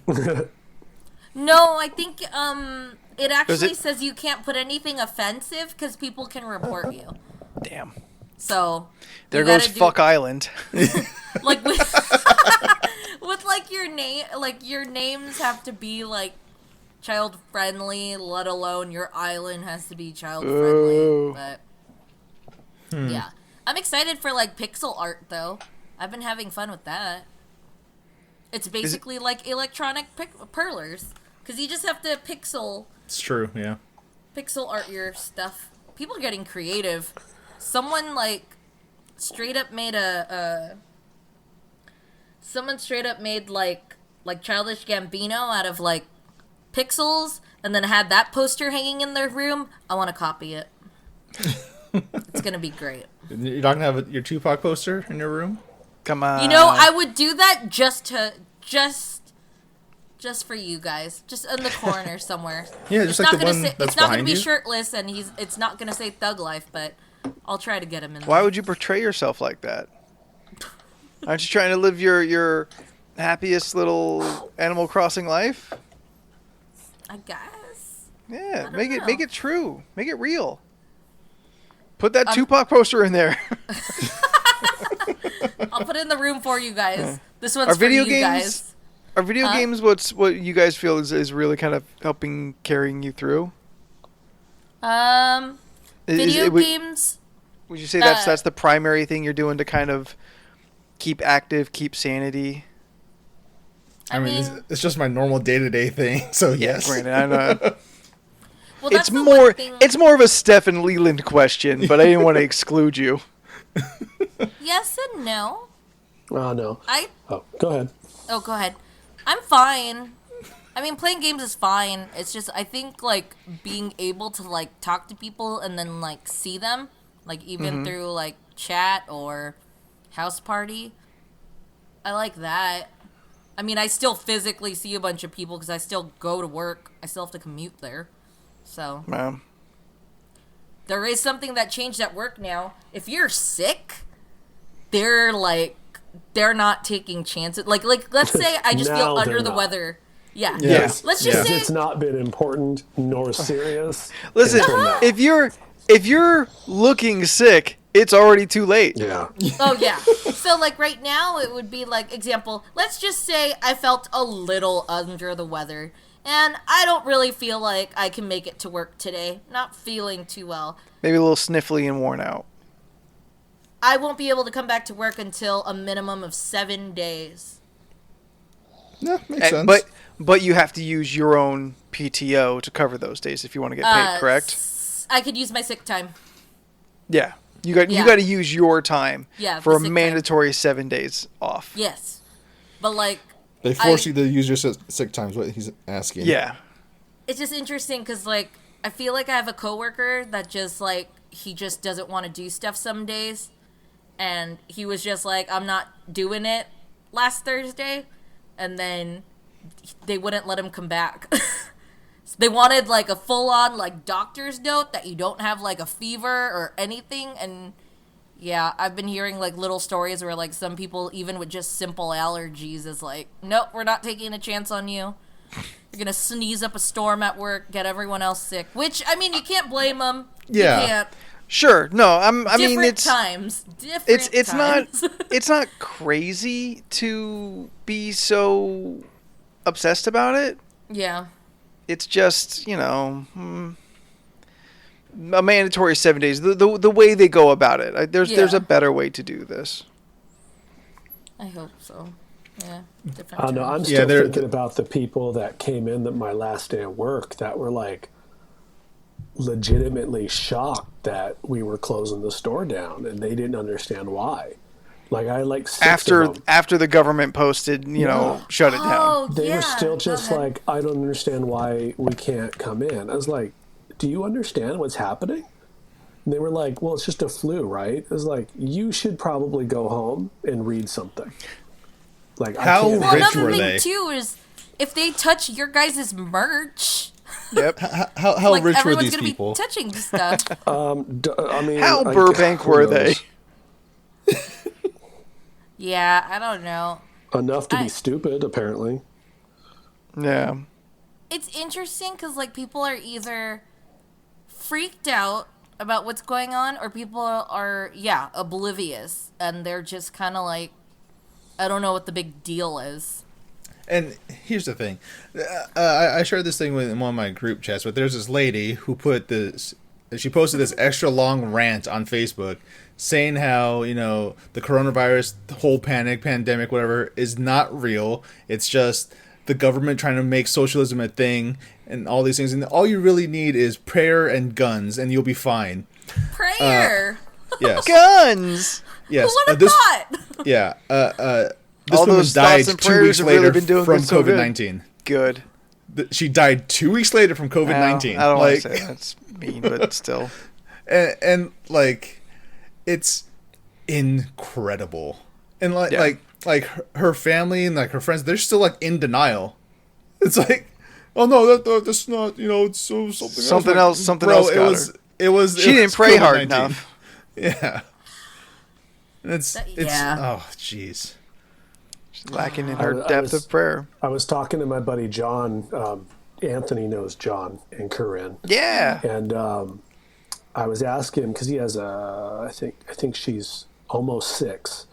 No, I think, it actually says you can't put anything offensive because people can report you. Damn. So there goes Fuck Island. Like with, with like your name, like your names have to be like child friendly. Let alone your island has to be child friendly. But yeah, I'm excited for like pixel art though. I've been having fun with that. It's basically like electronic perlers because you just have to pixel. It's true, yeah. Pixel art your stuff. People are getting creative. Someone like straight up made like Childish Gambino out of like pixels and then had that poster hanging in their room. I want to copy it. It's gonna be great. You're not gonna have your Tupac poster in your room? Come on. You know, I would do that just for you guys, just in the corner somewhere. Yeah, just like the one that's it's not gonna behind be you. shirtless, and it's not gonna say Thug Life, but I'll try to get him in there. Why would you portray yourself like that? Aren't you trying to live your happiest little Animal Crossing life? I guess. Yeah, I make don't know. it true. Make it real. Put that Tupac poster in there. I'll put it in the room for you guys. This one's Are for video you games guys. Are video games what you guys feel is really kind of helping carrying you through? Video games. Would you say that's the primary thing you're doing to kind of keep active, keep sanity? I mean, it's just my normal day-to-day thing, so yes. Granted, I know. Well, that's It's more of a Stephen Leland question, but I didn't want to exclude you. Yes and no. Oh, no. Oh, go ahead. Oh, go ahead. I'm fine. I mean, playing games is fine. It's just, I think, like, being able to, like, talk to people and then, like, see them, like, even through, like, chat or house party. I like that. I mean, I still physically see a bunch of people because I still go to work. I still have to commute there. So. Wow. There is something that changed at work now. If you're sick, they're not taking chances. Like let's say I just feel under the weather. Yeah. Yes. Let's just say it's not been important nor serious. Listen, if you're looking sick, it's already too late. Yeah. Oh yeah. So like right now it would be like example, let's just say I felt a little under the weather and I don't really feel like I can make it to work today. Not feeling too well. Maybe a little sniffly and worn out. I won't be able to come back to work until a minimum of 7 days. Yeah, makes sense. But you have to use your own PTO to cover those days if you want to get paid, correct? I could use my sick time. Yeah. You got to use your time for a mandatory 7 days off. Yes. But like they force you to use your sick times, what he's asking. Yeah. It's just interesting cuz like I feel like I have a coworker that just like he just doesn't want to do stuff some days. And he was just like, I'm not doing it last Thursday. And then they wouldn't let him come back. They wanted like a full-on like doctor's note that you don't have like a fever or anything. And yeah, I've been hearing like little stories where like some people, even with just simple allergies, is like, nope, we're not taking a chance on you. You're going to sneeze up a storm at work, get everyone else sick. Which, I mean, you can't blame them. Yeah. You can't. Sure. No, I mean it's times. It's not crazy to be so obsessed about it. Yeah. It's just, a mandatory 7 days. The way they go about it. There's a better way to do this. I hope so. Yeah. I don't know. I'm still thinking about the people that came in my last day of work that were like legitimately shocked that we were closing the store down and they didn't understand why. Like I like after the government posted, shut it down. They were still just like, I don't understand why we can't come in. I was like, do you understand what's happening? And they were like, well, it's just a flu, right? I was like, you should probably go home and read something. Like, How I can't Well, rich another were thing they? too is if they touch your guys' merch, Yep. How like rich were everyone's these gonna people? be touching stuff. I mean, How I- Burbank who were they? knows? Yeah, I don't know. Enough to be stupid, apparently. Yeah. It's interesting because like people are either freaked out about what's going on, or people are oblivious, and they're just kind of like, I don't know what the big deal is. And here's the thing. I shared this thing in one of my group chats, but there's this lady who she posted this extra long rant on Facebook saying how, the coronavirus, the whole pandemic, whatever, is not real. It's just the government trying to make socialism a thing and all these things. And all you really need is prayer and guns, and you'll be fine. Prayer. Yes. Guns. Yes. Who would have thought? Yeah. This All woman those died thoughts and 2 prayers weeks have later really been doing from so good. COVID-19. Good. She died 2 weeks later from COVID-19. I don't want Like, to say that's mean, but still. and like, it's incredible. And Yeah. like her family and like her friends, they're still like in denial. It's like, oh no, that's not, it's so something else. Something Bro, else got her. It was. She didn't pray hard enough. Yeah. It's Yeah. oh jeez. She's lacking in her I depth was- of prayer. I was talking to my buddy John. Anthony knows John and Corinne. Yeah. And I was asking him because he has I think she's almost 6,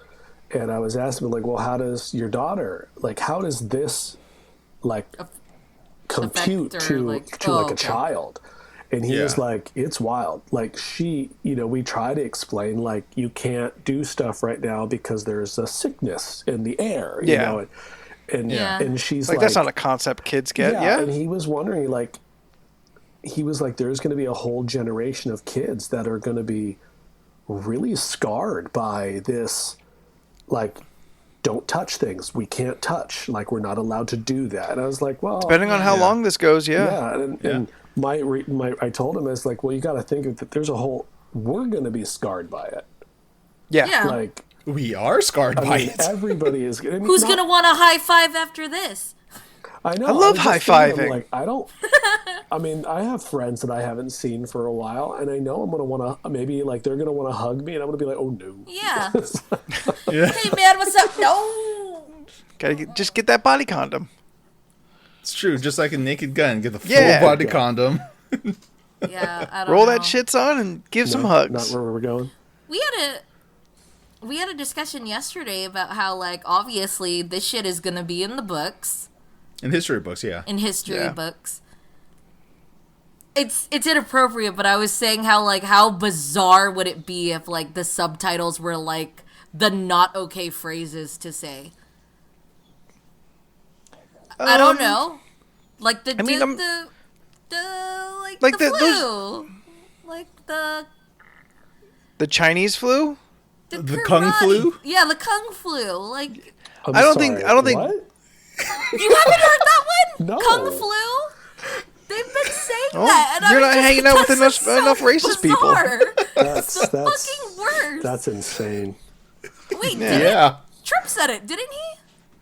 and I was asking him like, well, how does your daughter how does this compute Affect her, to like- like oh, a okay. child? And he was Yeah. like, it's wild. Like she, we try to explain like you can't do stuff right now because there's a sickness in the air. You Yeah. know, and Yeah. and she's Like, that's not a concept kids get. Yeah. and he was wondering, he was like, there's going to be a whole generation of kids that are going to be really scarred by this, don't touch things. We can't touch. Like, we're not allowed to do that. And I was like, well, Depending on how long this goes, yeah. yeah. And I told him, it's like, well, you got to think that there's we're going to be scarred by it. Yeah. Yeah. Like, We are scarred by it. everybody is. I mean, Who's not- gonna want a high five after this? I know. I love was just thinking, high-fiving. Like, I don't. I mean, I have friends that I haven't seen for a while, and I know I'm gonna want to maybe they're gonna want to hug me, and I'm gonna be like, oh no. Yeah. Yeah. Hey man, what's up? No. Just get that body condom. It's true. Just like a Naked Gun, get the full Yeah. body condom. Yeah, I don't Roll know. that shits on and give some No, hugs. Not where we're going. We had a discussion yesterday about how obviously this shit is gonna be in the books, In history books, yeah. in history Yeah. books. It's inappropriate, but I was saying how bizarre would it be if the subtitles were the not okay phrases to say. I don't know. I mean, I'm- the flu. The Chinese flu? The Kung karate. flu? Yeah, the Kung flu. I'm I don't sorry, think- I don't think- What? You haven't heard that one? No. Kung flu? They've been saying Oh, that. And you're I was not just- hanging out with that's just enough racist people. bizarre. That's It's the fucking worst. that's insane. Wait, Yeah. didn't Yeah. Trump said it, didn't he?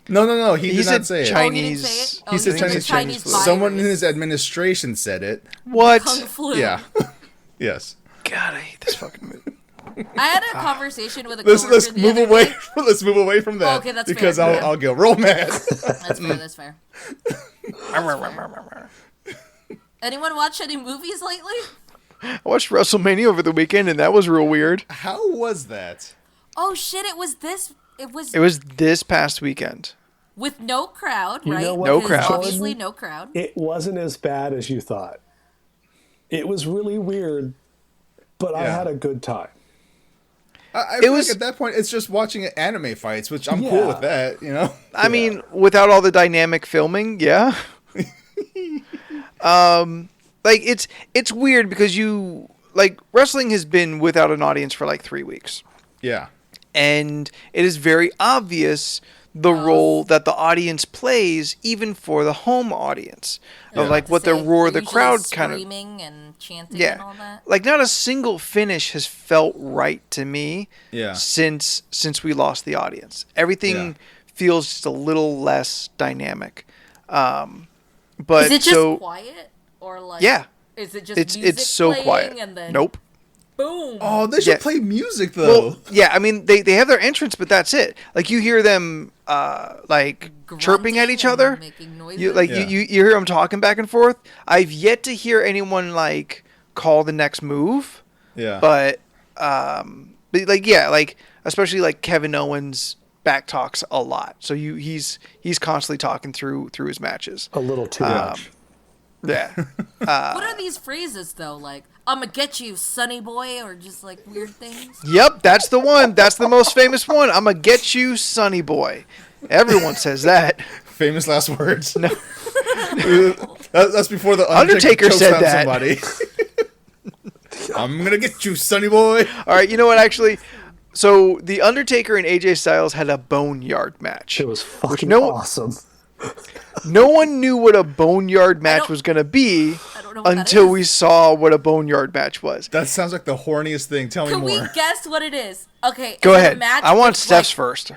No. He He did said not say it. Oh, he didn't Chinese. say it? Oh, He said said Chinese. Chinese virus. Someone in his administration said it. What? Kung flu. Yeah. Yes. God, I hate this fucking movie. I had a conversation with a Let's coworker the move other away. day. Let's move away from that. Okay, that's because fair. I'll get real mad. That's fair, that's fair. Anyone watch any movies lately? I watched WrestleMania over the weekend, and that was real weird. How was that? Oh shit, it was It was this past weekend. with no crowd, You right? know what, No Because crowd. Obviously no crowd. It wasn't as bad as you thought. It was really weird, but I Yeah. had a good time. I It feel was- like at that point it's just watching anime fights, which I'm Yeah. cool with that. You know. I mean, without all the dynamic filming, yeah. It's weird because wrestling has been without an audience for 3 weeks. Yeah. And it is very obvious the role that the audience plays, even for the home audience, of Yeah. what the roar of the They're crowd usually kind of. screaming and chanting Yeah, and all that. not a single finish has felt right to me. Yeah. Since we lost the audience, everything Yeah. feels just a little less dynamic. But is it just quiet or like? Yeah, Is it just it's so playing quiet. and then Nope. boom? Oh, they should play music though. Well, yeah, I mean they have their entrance, but that's it. Like you hear them like chirping at each other. Making noises. You hear them talking back and forth. I've yet to hear anyone like call the next move. Yeah. But like especially like Kevin Owens back talks a lot. So he's constantly talking through his matches. A little too much. Yeah. What are these phrases though? Like "I'ma get you, sonny boy," or just like weird things? Yep, that's the one. That's the most famous one. "I'ma get you, sonny boy." Everyone says that. Famous last words. No. That's before the Undertaker chokes said down that. somebody. I'm gonna get you, sonny boy. All right, you know what? Actually, so the Undertaker and AJ Styles had a boneyard match. It was fucking no- awesome. No one knew what a boneyard match was going to be I don't know what that until is. we saw what a boneyard match was. That sounds like the horniest thing. Tell me Can more. we guess what it is? Okay, Go is it a ahead. match I want with, Steph's like, first.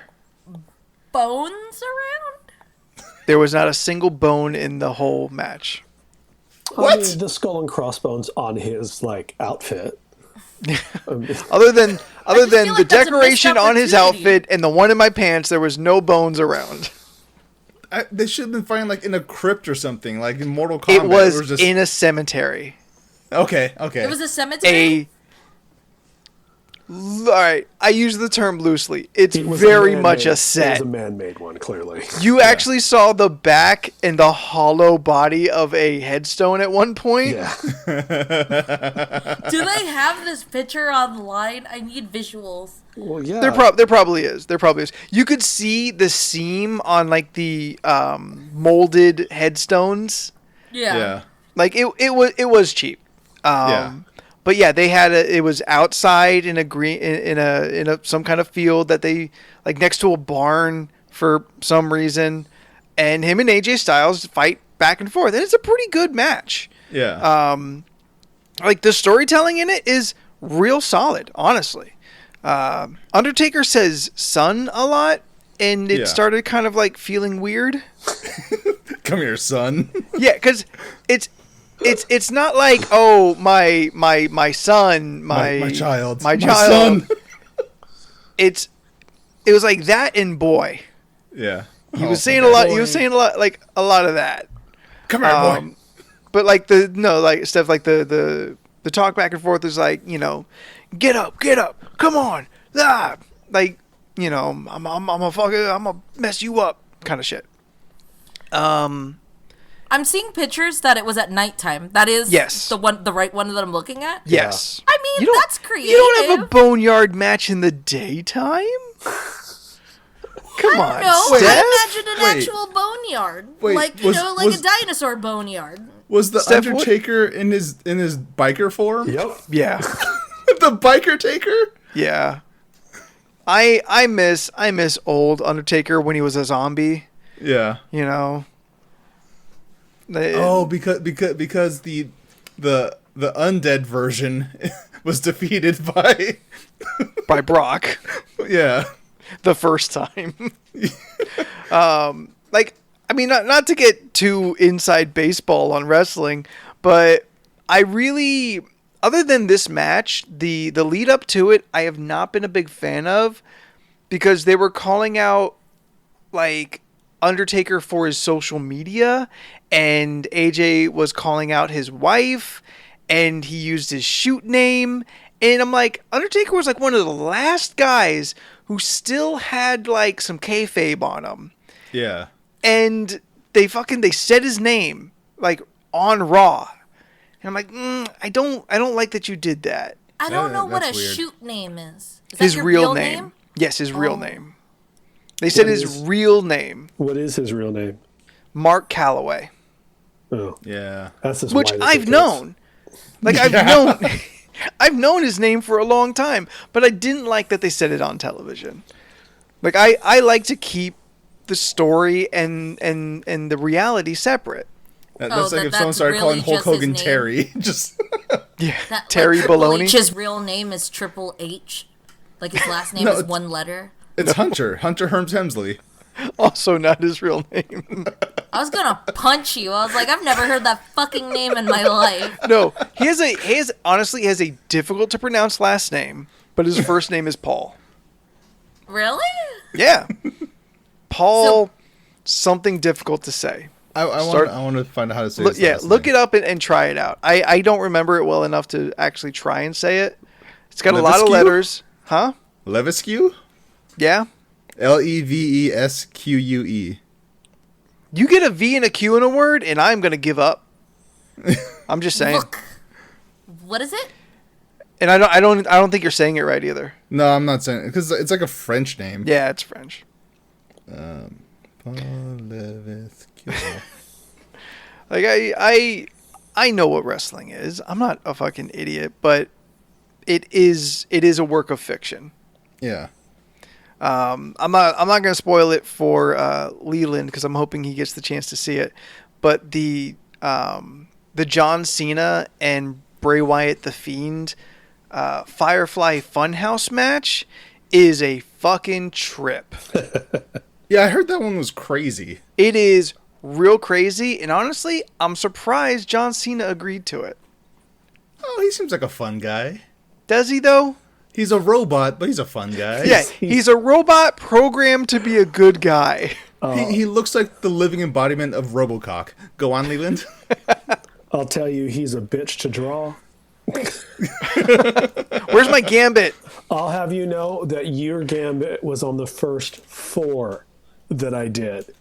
bones around? There was not a single bone in the whole match. What? I mean, the skull and crossbones on his like outfit. Other than just feel the like that's a missed decoration on his opportunity. outfit and the one in my pants, there was no bones around. They should have been fighting like in a crypt or something, like in Mortal Kombat. It was just... in a cemetery. Okay. It was a cemetery. All right, I use the term loosely. It's It was very man-made- much a It set. was a man-made one, clearly. You actually saw the back and the hollow body of a headstone at one point. Yeah. Do they have this picture online? I need visuals. Well, yeah. There probably is. There probably is. You could see the seam on like the molded headstones. Yeah. Like it was cheap. Yeah. But yeah, they had it was outside in a green in a some kind of field that they like next to a barn for some reason, and him and AJ Styles fight back and forth, and it's a pretty good match. Yeah. Like the storytelling in it is real solid, honestly. Undertaker says "son" a lot, and it Yeah. started kind of like feeling weird. Come here, son. Yeah, because it's not like, oh, my son, My child. my My child. son. It was like that in boy. Yeah. He was saying a lot. He was saying like a lot of that. Come here, boy. But like stuff like the talk back and forth is like, get up, come on, like, I'm gonna mess you up, kind of shit. I'm seeing pictures that it was at nighttime. That is Yes. the right one that I'm looking at. Yes. I mean, that's creative. You don't have a boneyard match in the daytime? Come on, No, Steph. I imagined an Wait. actual boneyard, Wait, like was- like was- a dinosaur boneyard. Was the Steph, what- Undertaker in his biker form? Yep. Yeah. The biker taker? Yeah. I miss old Undertaker when he was a zombie, Yeah. Oh, because the undead version was defeated by by Brock yeah. the first time. I mean, not to get too inside baseball on wrestling, but I really, other than this match, the lead up to it, I have not been a big fan of, because they were calling out like Undertaker for his social media, and AJ was calling out his wife, and he used his shoot name, and I'm like, Undertaker was like one of the last guys who still had like some kayfabe on him. Yeah. And they said his name like on Raw, and I'm like, I don't like that you did that. I don't know what a that's weird. shoot name is. Is that His your real name. Yes, his real name. They said What his is- real name, What is his real name? Mark Calloway, Oh, Yeah. that's as which white as I've it gets. known. Like I've known his name for a long time, but I didn't like that they said it on television. Like I like to keep the story and the reality separate. That's like if someone that's started calling really Hulk just his Hogan name? Terry. Just Yeah, That, Terry like, Triple Baloney. H's real name is Triple H. Like his last name No, is it's- one letter. it's Hunter Herms Hemsley. Also not his real name. I was gonna punch you. I was like, I've never heard that fucking name in my life. No, he honestly has a difficult to pronounce last name, but his first name is Paul. Really? Yeah. Paul, something difficult to say. I want to find out how to say his last look name. it up and try it out. I don't remember it well enough to actually try and say it. It's got a lot of letters. Huh? Levesque? Yeah. Levesque. You get a V and a Q in a word, and I'm going to give up. I'm just saying. Look. What is it? And I don't think you're saying it right either. No, I'm not saying it because it's like a French name. Yeah, it's French. Paul Levesque. Like I know what wrestling is. I'm not a fucking idiot, but it is a work of fiction. Yeah. I'm not going to spoil it for Leland because I'm hoping he gets the chance to see it. But the John Cena and Bray Wyatt the Fiend Firefly Funhouse match is a fucking trip. Yeah, I heard that one was crazy. It is real crazy, and honestly, I'm surprised John Cena agreed to it. Oh, he seems like a fun guy. Does he though? He's a robot, but he's a fun guy. Yeah, he's a robot programmed to be a good guy. He looks like the living embodiment of Robocock. Go on, Leland. I'll tell you, he's a bitch to draw. Where's my gambit? I'll have you know that your gambit was on the first 4 that I did.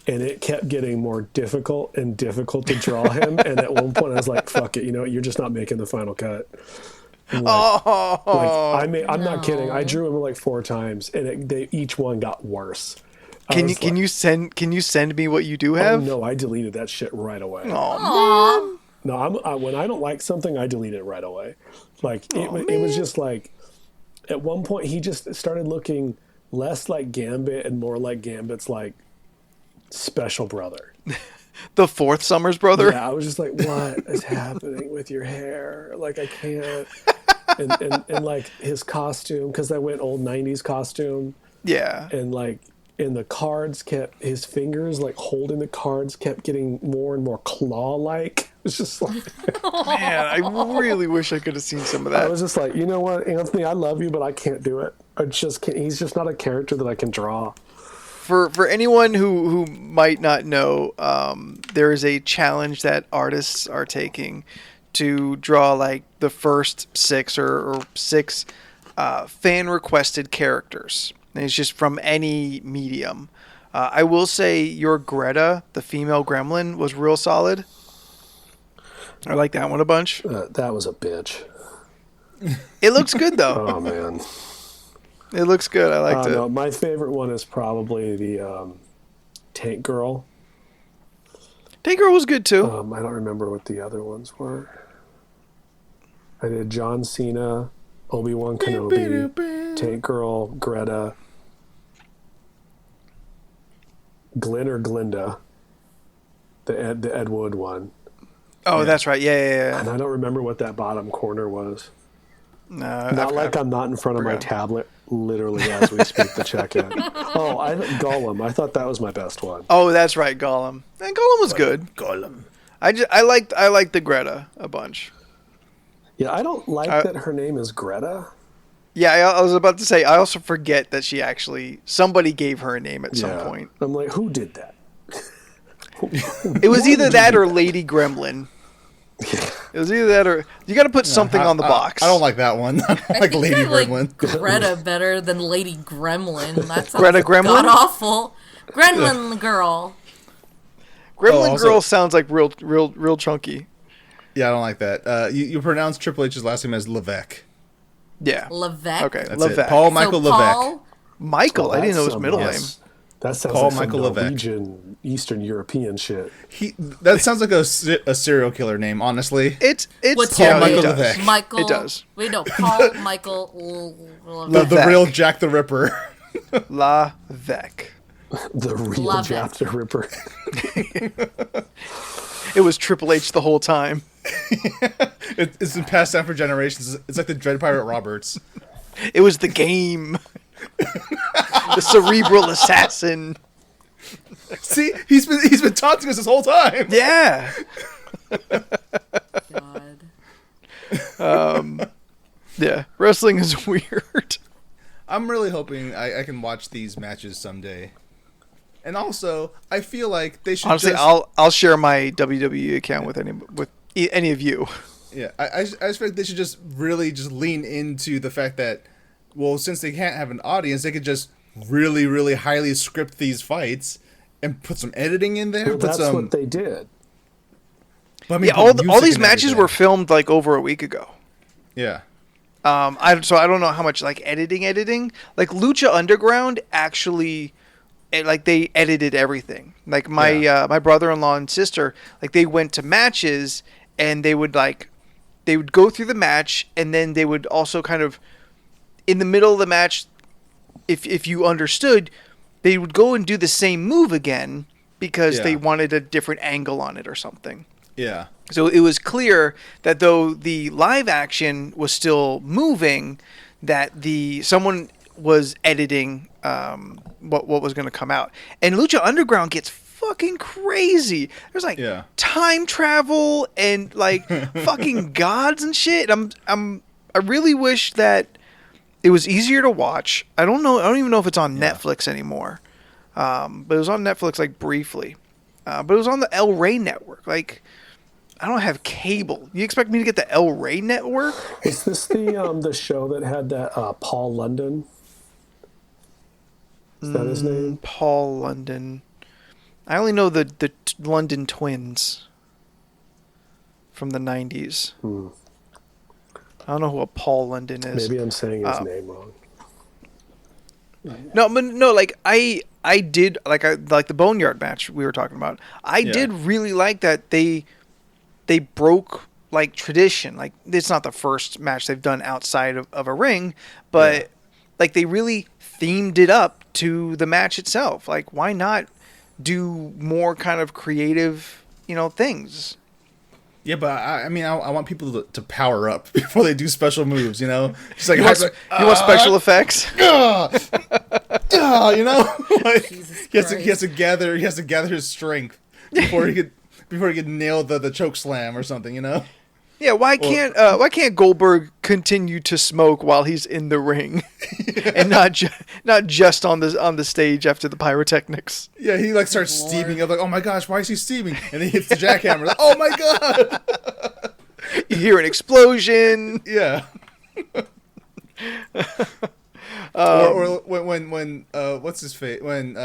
And it kept getting more difficult and difficult to draw him. And at one point I was like, fuck it, you know what? You're just not making the final cut. I'm not kidding. I drew him like 4 times and each one got worse. Can you send me what you do have? Oh, no, I deleted that shit right away. Oh, No, when I don't like something, I delete it right away. Like it was just like at one point he just started looking less like Gambit and more like Gambit's like special brother. The fourth Summers brother? Yeah, I was just like, what is happening with your hair? Like, I can't. And like his costume, because I went old 90s costume. Yeah. And like, the cards his fingers, like holding the cards, kept getting more and more claw-like. It's just like. Man, I really wish I could have seen some of that. I was just like, you know what, Anthony, I love you, but I can't do it. I just can't. He's just not a character that I can draw. For anyone who might not know, there is a challenge that artists are taking to draw like the first 6 or 6 fan requested characters. And it's just from any medium. I will say your Greta, the female gremlin, was real solid. I like that one a bunch. That was a bitch. It looks good though. Oh man. It looks good. I liked it. No, my favorite one is probably the Tank Girl. Tank Girl was good too. I don't remember what the other ones were. I did John Cena, Obi-Wan Kenobi, Tank Girl, Greta, Glenn or Glinda, the Ed Wood one. Oh, yeah. That's right. Yeah. And I don't remember what that bottom corner was. No, not like I'm not in front of my tablet literally as we speak to check in. Oh, Gollum. I thought that was my best one. Oh, that's right, Gollum. And Gollum was good. Gollum. I liked the Greta a bunch. Yeah, I don't like that her name is Greta. Yeah, I was about to say, I also forget that somebody gave her a name at some point. I'm like, who did that? It was either that or Lady Gremlin. It was either that or you got to put something on the box. I don't like that one. I don't like Lady Gremlin. Greta better than Lady Gremlin. That sounds Greta Gremlin? god awful. Gremlin girl. Gremlin girl sounds like real chunky. Yeah, I don't like that. You pronounce Triple H's last name as Levesque. Yeah. Levesque. Okay, that's Levesque. it. Paul Michael Levesque. Michael, I didn't know his middle name. That sounds Paul like Michael some Levesque. Norwegian, Eastern European shit. That sounds like a serial killer name, honestly. It's What's Paul your Michael name? Levesque. Michael. It does. Wait, no. Paul Michael Levesque. The real Jack the Ripper. Levesque. The real Love Jack the Ripper. It was Triple H the whole time. It's been passed down for generations. It's like the Dread Pirate Roberts. It was the game. the cerebral assassin. See, he's been taunting us this whole time. Yeah. God. Yeah. Wrestling is weird. I'm really hoping I can watch these matches someday. And also, I feel like they should Honestly, I'll share my WWE account with any of you. Yeah, I just feel like they should just really just lean into the fact that, well, since they can't have an audience, they could just really, really highly script these fights and put some editing in there. Well, that's what they did. But I mean, Yeah, all these matches were filmed like over a week ago. Yeah. I don't know how much like editing. Like Lucha Underground actually, like they edited everything. Like my brother-in-law and sister, like they went to matches and they would go through the match, and then they would also kind of in the middle of the match, if you understood, they would go and do the same move again because they wanted a different angle on it or something. Yeah. So it was clear that though the live action was still moving, that someone was editing what was going to come out. And Lucha Underground gets fucking crazy. There's like time travel and like fucking gods and shit. I really wish that it was easier to watch. I don't even know if it's on Netflix anymore. But it was on Netflix like briefly. But it was on the El Rey network. Like, I don't have cable. You expect me to get the El Rey network? Is this the show that had that Paul London? Is that his name? Paul London. I only know the London Twins from the 90s. I don't know who a Paul London is. Maybe I'm saying his name wrong. No, but no, like I did like the Boneyard match we were talking about. I did really like that they broke like tradition. Like it's not the first match they've done outside of a ring, but like they really themed it up to the match itself. Like why not do more kind of creative, things? Yeah, but I mean, I want people to power up before they do special moves, Just like, you want special effects? Like, he has to gather his strength before he could nail the choke slam or something, Yeah, why can't Goldberg continue to smoke while he's in the ring, and not just on the stage after the pyrotechnics? Yeah, he like starts steaming up, like, oh my gosh, why is he steaming? And then he hits the jackhammer, like, oh my god! You hear an explosion. Yeah. Or when what's his face when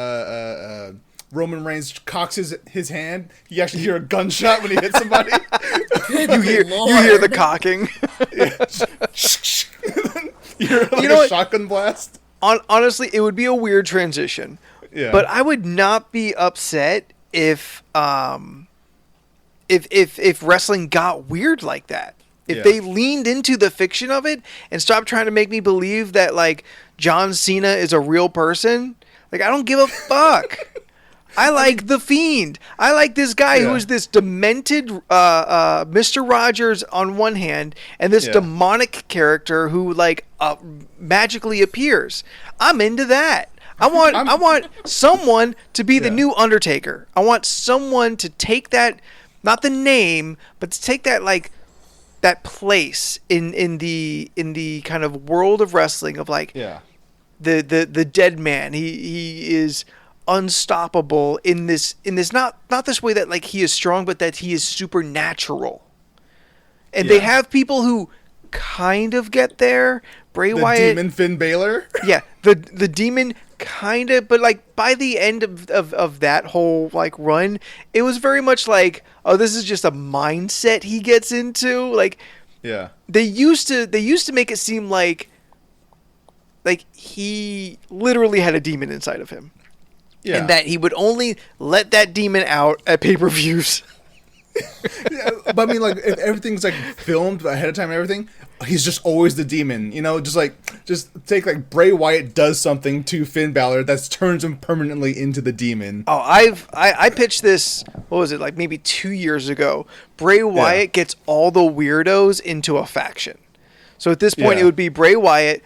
Roman Reigns cocks his hand, you actually hear a gunshot when he hits somebody. you hear the cocking. You hear like a shotgun blast. Honestly, it would be a weird transition. Yeah. But I would not be upset if wrestling got weird like that. If they leaned into the fiction of it and stopped trying to make me believe that like John Cena is a real person, like I don't give a fuck. I like The Fiend. I like this guy who is this demented Mr. Rogers on one hand and this demonic character who like magically appears. I'm into that. I want someone to be the new Undertaker. I want someone to take that, not the name, but to take that like that place in the kind of world of wrestling of like the dead man. He is unstoppable in this not this way that like he is strong, but that he is supernatural. And they have people who kind of get there. Bray Wyatt, demon Finn Balor. Yeah, the demon kind of, but like by the end of that whole like run, it was very much like, oh, this is just a mindset he gets into. Like, they used to make it seem like he literally had a demon inside of him. Yeah. And that he would only let that demon out at pay-per-views. But I mean, like, if everything's like filmed ahead of time and everything, he's just always the demon, just take like Bray Wyatt does something to Finn Balor that turns him permanently into the demon. Oh, I pitched this, what was it, like maybe 2 years ago. Bray Wyatt gets all the weirdos into a faction. So at this point it would be Bray Wyatt,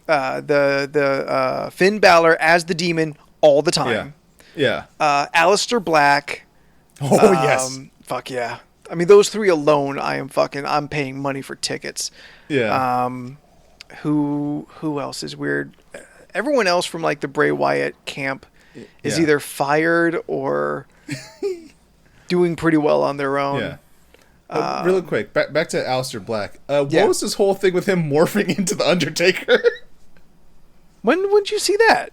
the Finn Balor as the demon all the time. Yeah. Aleister Black. Oh yes. Fuck yeah. I mean, those three alone, I'm paying money for tickets. Yeah. Who else is weird? Everyone else from like the Bray Wyatt camp is Yeah. either fired or doing pretty well on their own. Yeah. Really quick, back to Aleister Black. What Yeah. was this whole thing with him morphing into the Undertaker? When would you see that?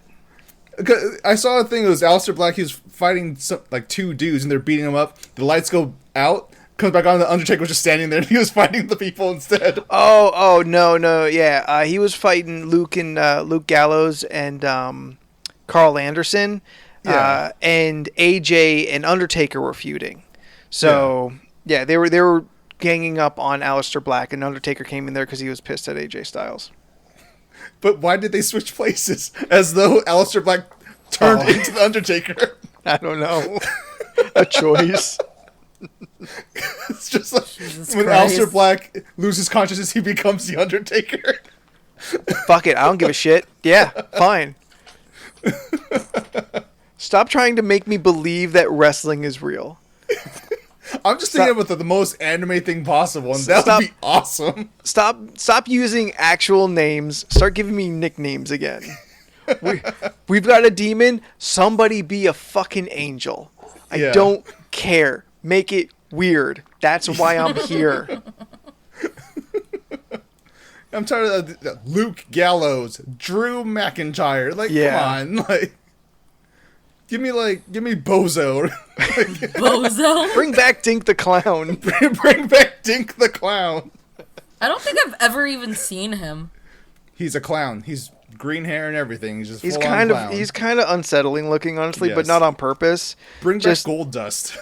'Cause I saw a thing. It was Aleister Black. He was fighting like two dudes, and they're beating him up. The lights go out. Comes back on. The Undertaker was just standing there, and he was fighting the people instead. Oh no, yeah. He was fighting Luke Gallows and Carl Anderson. Yeah. And AJ and Undertaker were feuding. So yeah, they were ganging up on Aleister Black, and Undertaker came in there because he was pissed at AJ Styles. But why did they switch places? As though Aleister Black turned into the Undertaker. I don't know. A choice. It's just like Jesus when Christ. Aleister Black loses consciousness, he becomes the Undertaker. Fuck it, I don't give a shit. Yeah, fine. Stop trying to make me believe that wrestling is real. I'm just thinking about the most anime thing possible, and that Stop. would be awesome. Stop using actual names. Start giving me nicknames again. We've got a demon. Somebody be a fucking angel. I Yeah. don't care. Make it weird. That's why I'm here. I'm tired of Luke Gallows, Drew McIntyre. Like, Yeah. come on, like, give me Bozo. Bozo? Bring back Dink the Clown. Bring back Dink the Clown. I don't think I've ever even seen him. He's a clown. He's green hair and everything. He's just He's full-on kind clown. of unsettling looking, honestly, but Yes. not on purpose. Bring just- back Gold Dust.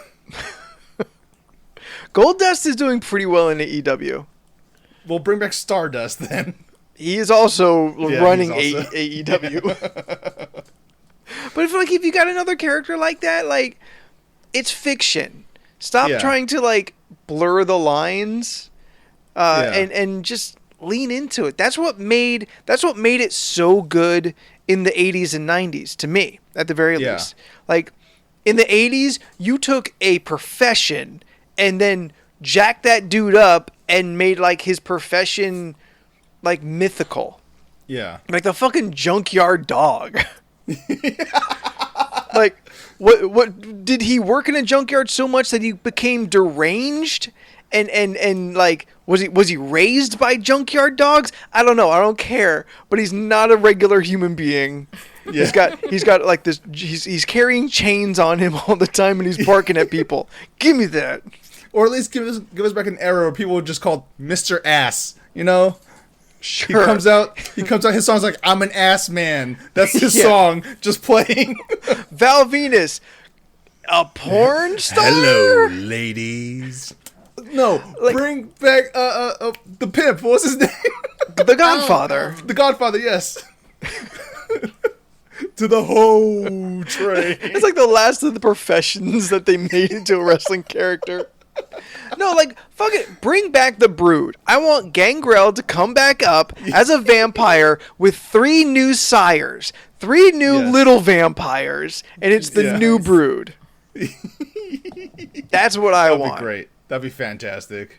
Goldust is doing pretty well in AEW. We'll bring back Stardust then. He is also Yeah, running he's also- AEW. But I feel like if you got another character like that, like, it's fiction. Stop Yeah. trying to like blur the lines, Yeah. and just lean into it. That's what made it so good in the 80s and 90s to me, at the very Yeah. least. Like in the 80s, you took a profession and then jacked that dude up and made like his profession like mythical. Yeah. Like the fucking junkyard dog. Like, what did he work in a junkyard so much that he became deranged? And like, was he raised by junkyard dogs? I don't know. I don't care. But he's not a regular human being. Yeah. He's got like this. He's carrying chains on him all the time, and he's barking at people. Give me that. Or at least give us back an era where people would just call Mr. Ass. You know. Sure. He comes out. His song's like, "I'm an ass man." That's his Yeah. song, just playing. Val Venus, a porn star. ladies. No, Like- bring back the pimp. What's his name? The Godfather. The Godfather. Yes. To the whole train. It's like the last of the professions that they made into a wrestling character. No, like, fuck it. Bring back the Brood. I want Gangrel to come back up as a vampire with 3 new sires. 3 new Yes. little vampires. And it's the Yes. new Brood. That's what I That'd want. be great. That'd be fantastic.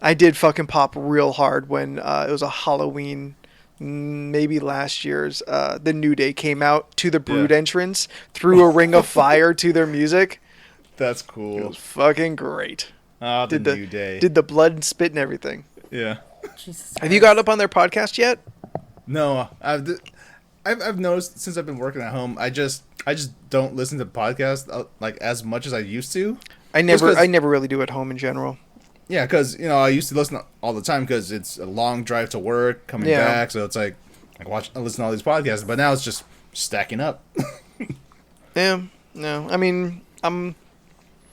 I did fucking pop real hard when it was a Halloween, maybe last year's, the New Day came out to the Brood Yeah. entrance, threw a ring of fire to their music. That's It cool. was fucking great. Ah, the Did New Day. Did the blood and spit and everything. Yeah. Jesus Have you got up on their podcast yet? No, I've noticed since I've been working at home, I just don't listen to podcasts like as much as I used to. I Just 'cause- never really do at home in general. Yeah, because I used to listen all the time because it's a long drive to work, coming Yeah. back, so it's like I listen to all these podcasts, but now it's just stacking up. Yeah, no. I mean,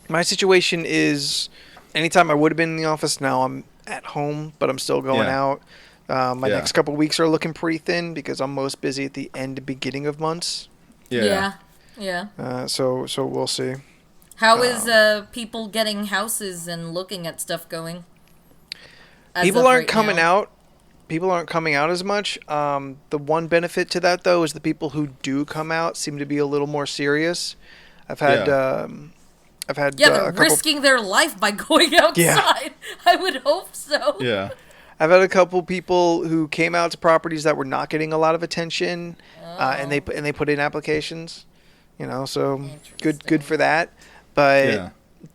my situation is anytime I would have been in the office, now I'm at home, but I'm still going Yeah. out. My Yeah. next couple of weeks are looking pretty thin because I'm most busy at the end and beginning of months. Yeah. So we'll see. How is people getting houses and looking at stuff going? As People of aren't right coming now? out people aren't coming out as much. The one benefit to that, though, is the people who do come out seem to be a little more serious. I've had they're a couple. risking their life by going outside. Yeah. I would hope so. Yeah. I've had a couple people who came out to properties that were not getting a lot of attention, and they put in applications. So good for that. But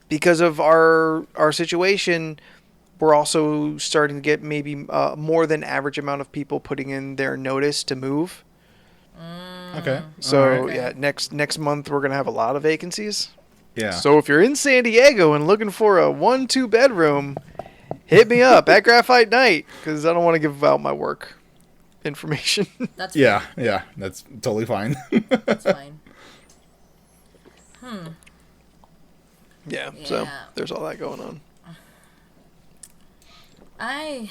because of our situation, we're also starting to get maybe more than average amount of people putting in their notice to move. Okay. So Alright. next month we're gonna have a lot of vacancies. Yeah. So if you're in San Diego and looking for a 1-2 bedroom, hit me up at Graphite Night, because I don't want to give out my work information. That's Yeah. That's totally fine. That's fine. Yeah. So Yeah. there's all that going on. I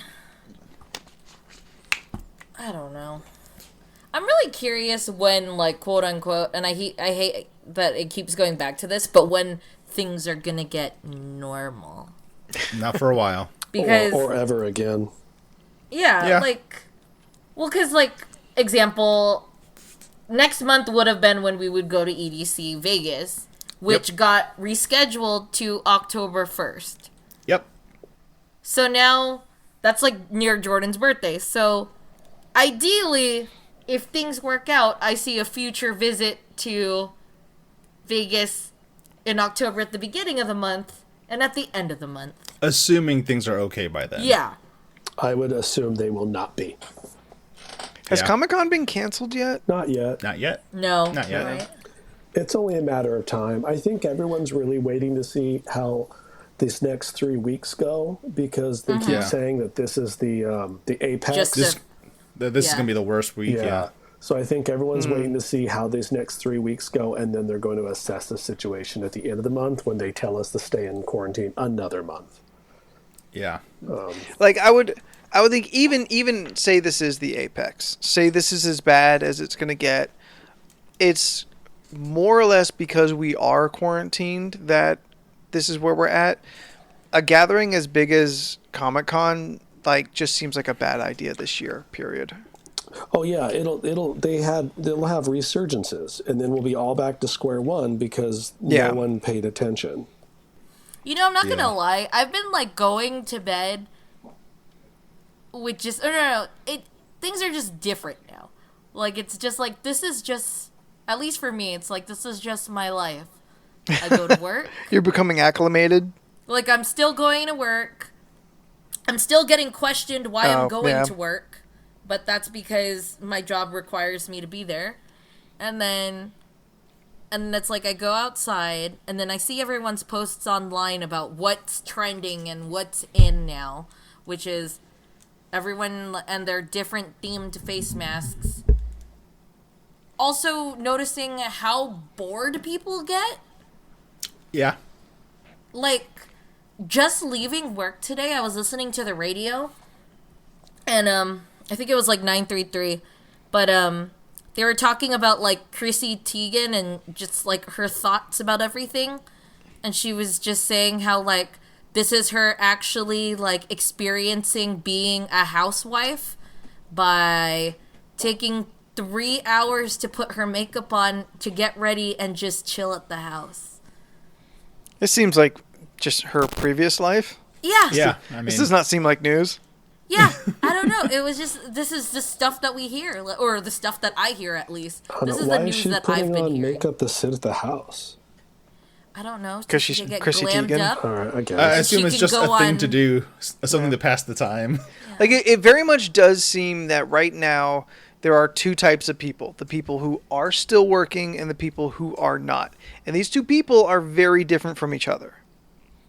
don't know. I'm really curious when, like, quote unquote, and I hate that it keeps going back to this, but when things are gonna get normal. Not for a while. Because or ever again. Yeah. because example, next month would have been when we would go to EDC Vegas, which got rescheduled to October 1st. Yep. So now that's like near Jordan's birthday. So ideally, if things work out, I see a future visit to Vegas in October at the beginning of the month and at the end of the month. Assuming things are okay by then. Yeah. I would assume they will not be. Has Yeah. Comic-Con been canceled yet? Not yet. Not yet. No. Not yet. Right? It's only a matter of time. I think everyone's really waiting to see how these next 3 weeks go, because they keep Yeah. saying that this is the apex. Just This is Yeah. gonna be the worst week. Yeah. So I think everyone's waiting to see how these next 3 weeks go, and then they're going to assess the situation at the end of the month when they tell us to stay in quarantine another month. Yeah. Like I would think even say this is the apex. Say this is as bad as it's gonna get. It's more or less because we are quarantined that this is where we're at. A gathering as big as Comic-Con just seems like a bad idea this year. Period. Oh yeah, they'll have resurgences, and then we'll be all back to square one because no one paid attention. You know, I'm not Yeah. gonna lie. I've been going to bed with just things are just different now. It's just this is just, at least for me, it's this is just my life. I go to work. You're becoming acclimated. I'm still going to work. I'm still getting questioned why I'm going to work, but that's because my job requires me to be there. And then it's I go outside, and then I see everyone's posts online about what's trending and what's in now, which is everyone and their different themed face masks. Also noticing how bored people get. Yeah. Just leaving work today, I was listening to the radio, and I think it was 933, but they were talking about Chrissy Teigen and just her thoughts about everything, and she was just saying how this is her actually experiencing being a housewife by taking 3 hours to put her makeup on to get ready and just chill at the house. It seems like just her previous life. Yeah. Yeah. I mean, This does not seem like news. Yeah, I don't know. It was just, this is the stuff that we hear, or the stuff that I hear at least. This is Why the is news she that putting I've been on hearing. makeup to sit at the house? I don't know. 'Cause she she's could get Chrissy glammed Teigen. up. All right, I guess. I assume She it's can just a go thing on- to do, something to pass the time. It very much does seem that right now there are two types of people: the people who are still working and the people who are not. And these two people are very different from each other.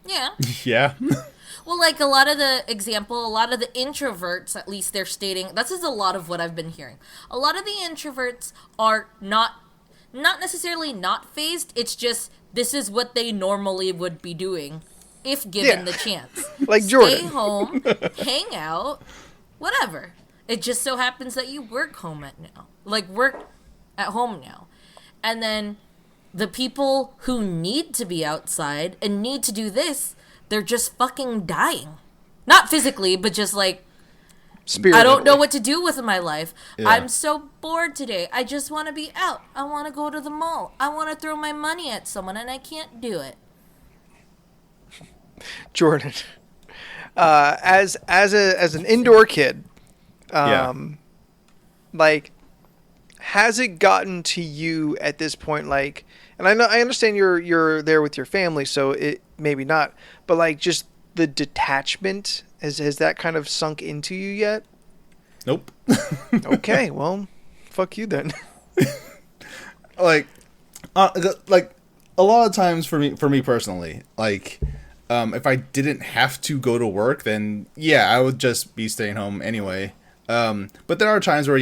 Yeah. Yeah. Well, a lot of the introverts, at least they're stating, this is a lot of what I've been hearing. A lot of the introverts are not necessarily not phased. It's just, this is what they normally would be doing if given the chance. Like Stay Jordan. home, hang out, whatever. It just so happens that you work home work at home now. And then the people who need to be outside and need to do this, they're just fucking dying. Not physically, but just Spirit I don't know Italy. what to do with my life. Yeah. I'm so bored today. I just want to be out. I want to go to the mall. I want to throw my money at someone, and I can't do it. Jordan, as an indoor kid, Yeah. like, has it gotten to you at this point? Like, and I understand you're there with your family, so it maybe not, but like just the detachment has that kind of sunk into you yet? Nope. Okay, well, fuck you then. like a lot of times for me personally, like if I didn't have to go to work, then yeah, I would just be staying home anyway. But there are times where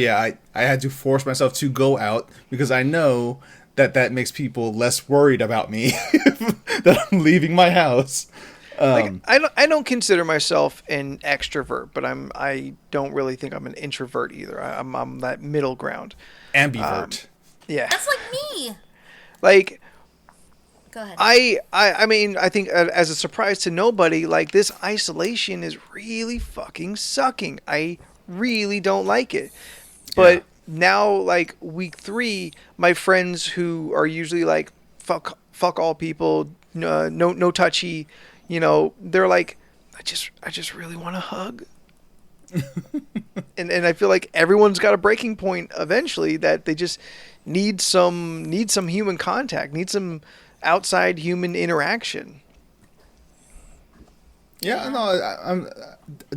I had to force myself to go out because I know that makes people less worried about me that I'm leaving my house. Like, I don't consider myself an extrovert, but I don't really think I'm an introvert either. I'm that middle ground. Ambivert. Yeah. That's like me. Like, Go ahead. I mean, I think as a surprise to nobody, like, this isolation is really fucking sucking. I really don't like it. But now, like, week 3, my friends who are usually like fuck all people, no touchy, they're like, I just really want to hug. and I feel like everyone's got a breaking point eventually that they just need some human contact, need some outside human interaction. Yeah, no, I'm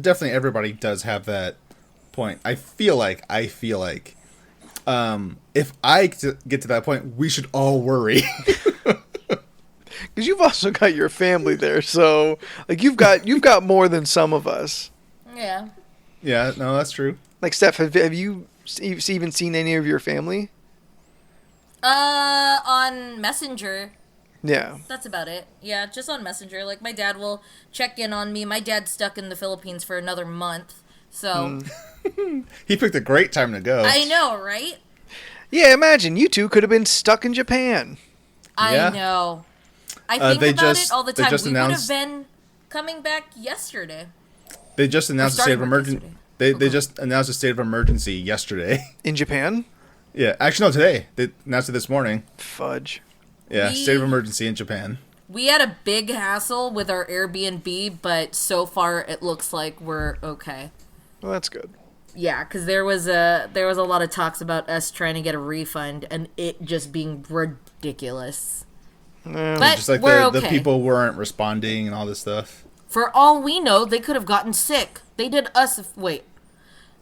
definitely, everybody does have that point. I feel like if I get to that point, we should all worry. Because you've also got your family there, so like you've got more than some of us. Yeah. Yeah, no, that's true. Like, Steph, have you even seen any of your family? On Messenger. Yeah. That's about it. Yeah, just on Messenger. Like, my dad will check in on me. My dad's stuck in the Philippines for another month, so... He picked a great time to go. I know, right? Yeah, imagine you two could have been stuck in Japan. Yeah. I know. I think they about just- it all the they time. just We would have announced- been coming back yesterday. They just announced a state of starting work emergency. yesterday. They just announced a state of emergency yesterday. In Japan? Yeah, actually, no, today. They announced it this morning. Fudge. Yeah, We- state of emergency in Japan. We had a big hassle with our Airbnb, but so far it looks like we're okay. Well, that's good. Yeah, because there was a lot of talks about us trying to get a refund and it just being ridiculous. But Just like we're the okay. people weren't responding and all this stuff. For all we know, they could have gotten sick. They did us.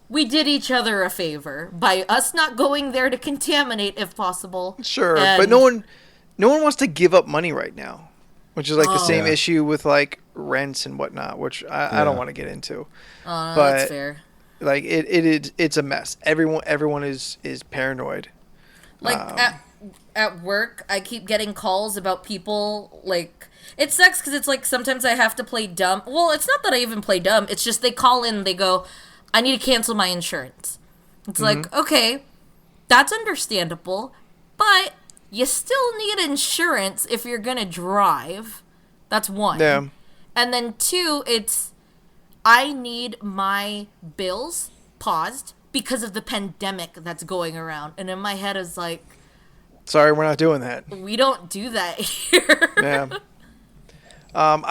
We did each other a favor by us not going there to contaminate if possible. Sure, And- but no one wants to give up money right now, which is like the same Yeah. issue with like rents and whatnot, which I don't want to get into. Oh, but that's fair. like it's a mess. Everyone is paranoid. Like at work, I keep getting calls about people like. It sucks because it's like sometimes I have to play dumb. Well, it's not that I even play dumb. It's just they call in, they go, I need to cancel my insurance. It's like, okay, that's understandable, but you still need insurance if you're going to drive. That's one. Yeah. And then 2, it's, I need my bills paused because of the pandemic that's going around. And in my head is like, Sorry, we're not doing that. we don't do that here. Yeah.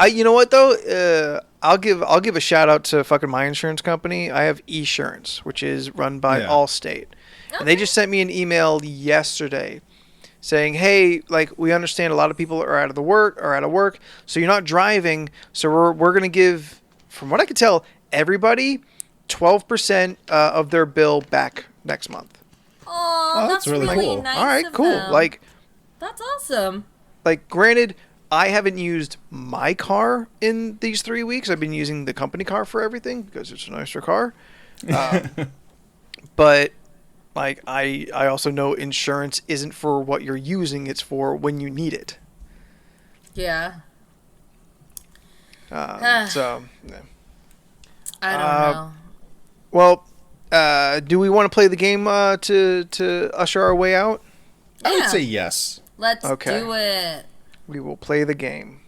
You know what though? I'll give a shout out to fucking my insurance company. I have Esurance, which is run by Yeah. Allstate, and they just sent me an email yesterday saying, "Hey, like, we understand a lot of people are out of work, so you're not driving. So we're gonna give, from what I could tell, everybody 12% of their bill back next month." Oh, that's that's really really cool. nice. All right, of cool. them. Like, That's awesome. granted, I haven't used my car in these 3 weeks. I've been using the company car for everything because it's a nicer car. But like, I also know insurance isn't for what you're using; it's for when you need it. Yeah. So, yeah. I don't know. Well, do we want to play the game to usher our way out? I would Yeah. say yes. Let's Okay. do it. We will play the game.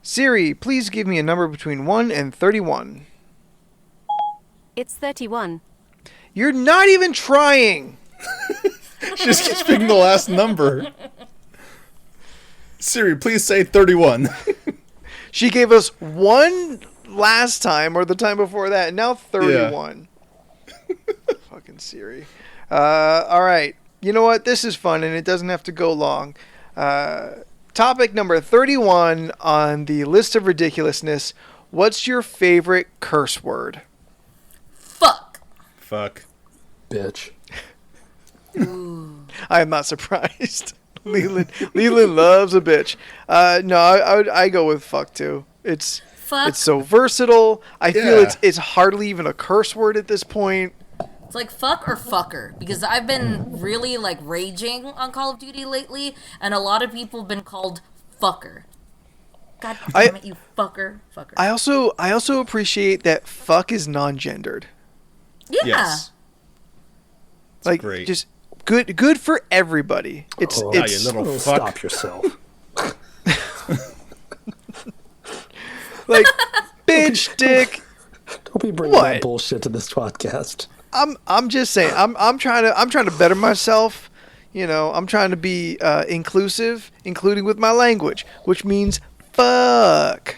Siri, please give me a number between 1 and 31. It's 31. You're not even trying. She just keeps picking the last number. Siri, please say 31. She gave us one last time or the time before that, and now 31. Fucking Siri. All right. You know what? This is fun, and it doesn't have to go long. Topic number 31 on the list of ridiculousness. What's your favorite curse word? Fuck. Fuck. Bitch. I am not surprised. Leland loves a bitch. No, I go with fuck too. It's so versatile. I feel it's hardly even a curse word at this point. It's like fuck or fucker, because I've been really like raging on Call of Duty lately, and a lot of people have been called fucker. God damn it, you fucker. I also appreciate that fuck is non-gendered. Yeah. Yes. Like great. Just good for everybody. It's you little fuck. Stop yourself. like bitch, dick. Don't be bringing that bullshit to this podcast. I'm just saying. I'm trying to better myself. You know, I'm trying to be inclusive, including with my language, which means fuck.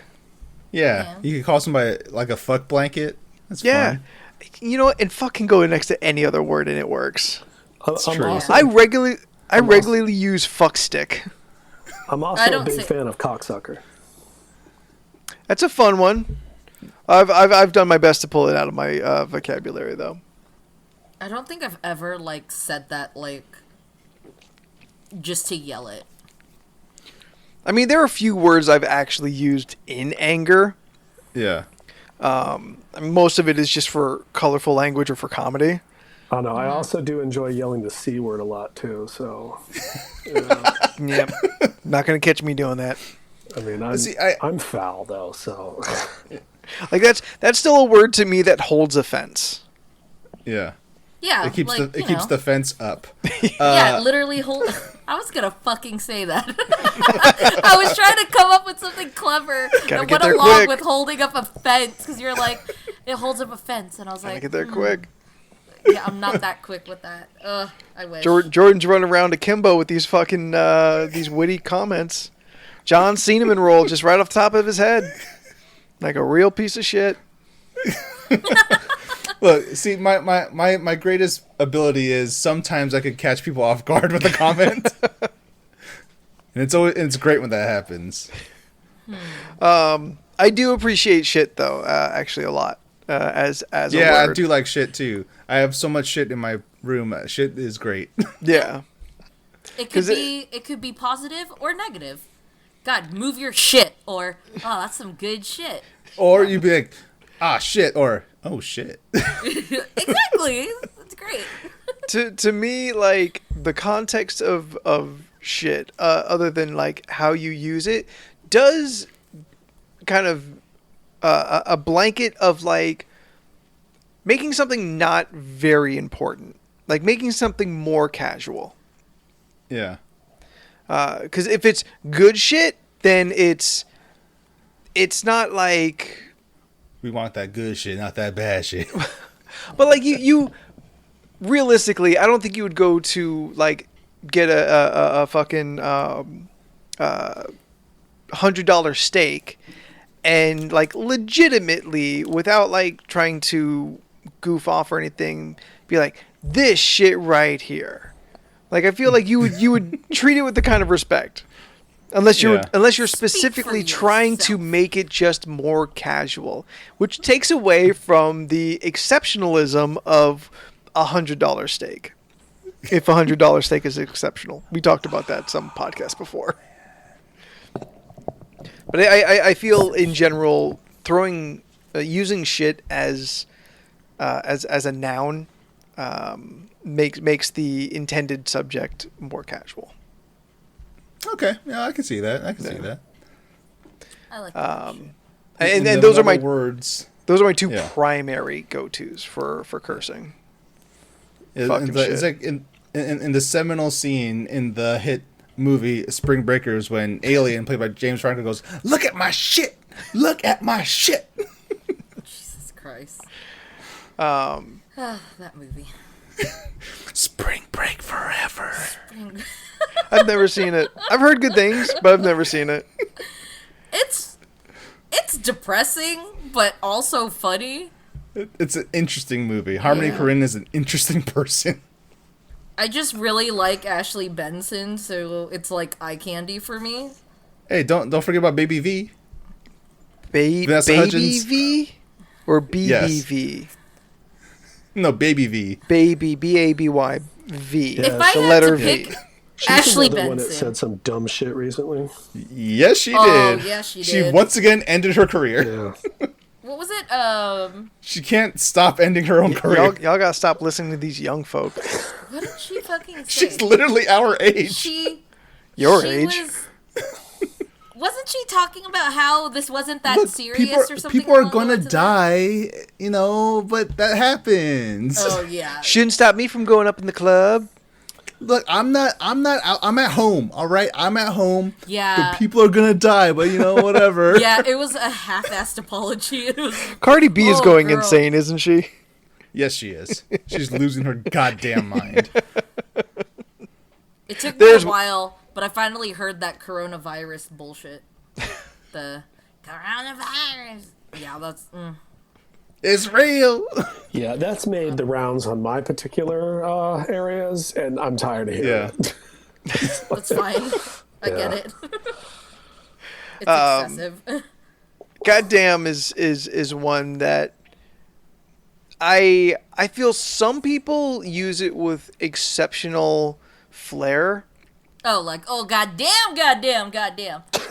Yeah. You could call somebody like a fuck blanket. That's fun. You know what? And fuck can go next to any other word and it works. It's true. Also, I regularly use fuck stick. I'm also a big fan of cocksucker. That's a fun one. I've done my best to pull it out of my vocabulary though. I don't think I've ever like said that like just to yell it. I mean, there are a few words I've actually used in anger. Yeah. Most of it is just for colorful language or for comedy. Oh no, I also do enjoy yelling the C word a lot too. So, Yep, not gonna catch me doing that. I mean, I'm foul though, so like that's still a word to me that holds offense. Yeah. Yeah, It keeps like, keeps the fence up. Yeah, literally hold. I was gonna fucking say that. I was trying to come up with something clever that went along with holding up a fence, because you're like, it holds up a fence, and I was like, Get there quick. Yeah, I'm not that quick with that. I wish. Jordan's running around akimbo with these fucking these witty comments. John Cinnamon roll just right off the top of his head, like a real piece of shit. Look, see, my greatest ability is sometimes I could catch people off guard with a comment, and it's great when that happens. I do appreciate shit though, actually a lot. As a word. I do like shit too. I have so much shit in my room. Shit is great. Yeah. It could be positive or negative. God, move your shit, or oh, that's some good shit. Or you'd be like, ah, shit, or oh shit. Exactly. That's great. To me, like the context of shit, other than like how you use it, does kind of a blanket of like making something not very important, like making something more casual. Yeah. Because if it's good shit, then it's not like we want that good shit, not that bad shit. But like you realistically, I don't think you would go to like get a fucking $100 steak and like legitimately, without like trying to goof off or anything, be like, this shit right here. Like I feel like you would treat it with the kind of respect, unless you're specifically trying to make it just more casual, which takes away from the exceptionalism of $100 steak. If $100 steak is exceptional, we talked about that some podcast before. But I feel in general using shit as a noun makes the intended subject more casual. Okay, yeah, I can see that. See that. I like that. And those are my words. Those are my two primary go-tos for cursing. It's like in the seminal scene in the hit movie Spring Breakers when Alien, played by James Franco, goes, "Look at my shit! Look at my shit!" Jesus Christ. That movie. Spring Break Forever. I've never seen it. I've heard good things, but I've never seen it. It's depressing, but also funny. It's an interesting movie. Harmony Korine is an interesting person. I just really like Ashley Benson, so it's like eye candy for me. Hey, don't forget about Baby V. Vanessa Baby Hudgens. V or BBV? Yes. No, Baby V. Baby, BABY V. Yeah. If I the had letter to V. pick She's Ashley another one that Benson. said some dumb shit recently. Yes, she Oh, did. yeah, she She did. once again ended her career. Yeah. What was it? She can't stop ending her own career. Y'all gotta stop listening to these young folk. What did she fucking say? She's literally our age. Your she age. Wasn't she talking about how this wasn't that Look, serious or something? people are along the gonna lines of that? die, you know, but that happens. Oh yeah. Shouldn't stop me from going up in the club. Look, I'm not out. I'm at home, all right? I'm at home. Yeah. But people are gonna die, but you know, whatever. Yeah, it was a half-assed apology. It was, Cardi B is Oh, going girl. insane, isn't she? Yes, she is. She's losing her goddamn mind. it took me There's- a while, but I finally heard that coronavirus bullshit. The coronavirus. Yeah, that's. It's real. Yeah, that's made the rounds on my particular areas, and I'm tired of hearing Yeah. it. That's fine. I get Yeah. it. It's excessive. Goddamn is one that I feel some people use it with exceptional flair. Oh, like, oh, goddamn.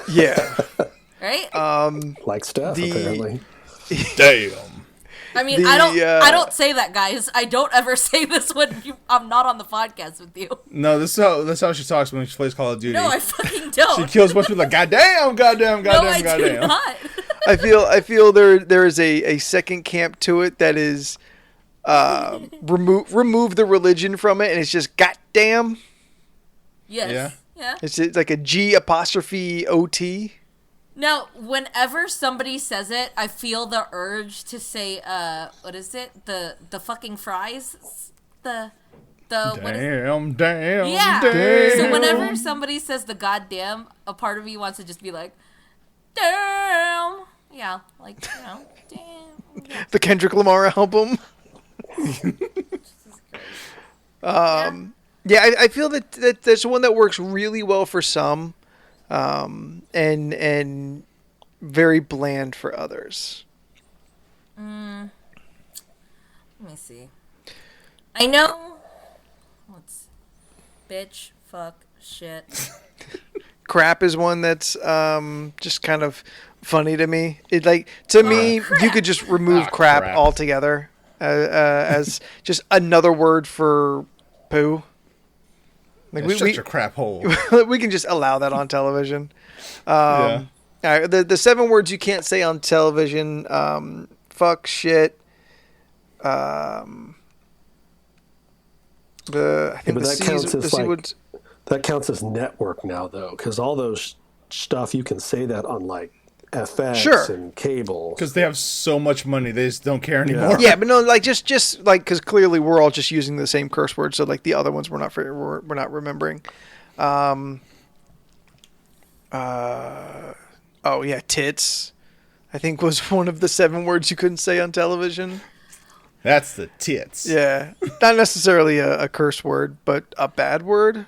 Yeah. Right? Like Steph, apparently. Damn. I mean, the, I don't say that, guys. I don't ever say this when I'm not on the podcast with you. No, that's how she talks when she plays Call of Duty. No, I fucking don't. She kills a bunch of people like goddamn. no, I do Goddamn. not. I feel there is a second camp to it that is remove the religion from it, and it's just goddamn. Yes. Yeah. It's like a G apostrophe OT. Now, whenever somebody says it, I feel the urge to say, what is it? The fucking fries? What is it? Damn. Yeah. Damn. So whenever somebody says the goddamn, a part of me wants to just be like, damn. Yeah, like, you know, damn. The Kendrick Lamar album. Yeah, I feel that there's one that works really well for some, and very bland for others. Let me see. I know. What's bitch, fuck, shit. Crap is one that's just kind of funny to me. It like to me, you could just remove crap altogether as just another word for poo. Like Shut your crap hole. we can just allow that on television. Yeah. All right, the 7 words you can't say on television: fuck, shit. I think but the that C's, counts the as C like words. that counts as network now, though, because all those stuff you can say that on like FX Sure. and cable. Because they have so much money, they just don't care anymore. Yeah, but no, like just like because clearly we're all just using the same curse word, so like the other ones we're not remembering. Oh yeah, tits. I think was one of the 7 words you couldn't say on television. That's the tits. Yeah, not necessarily a curse word, but a bad word.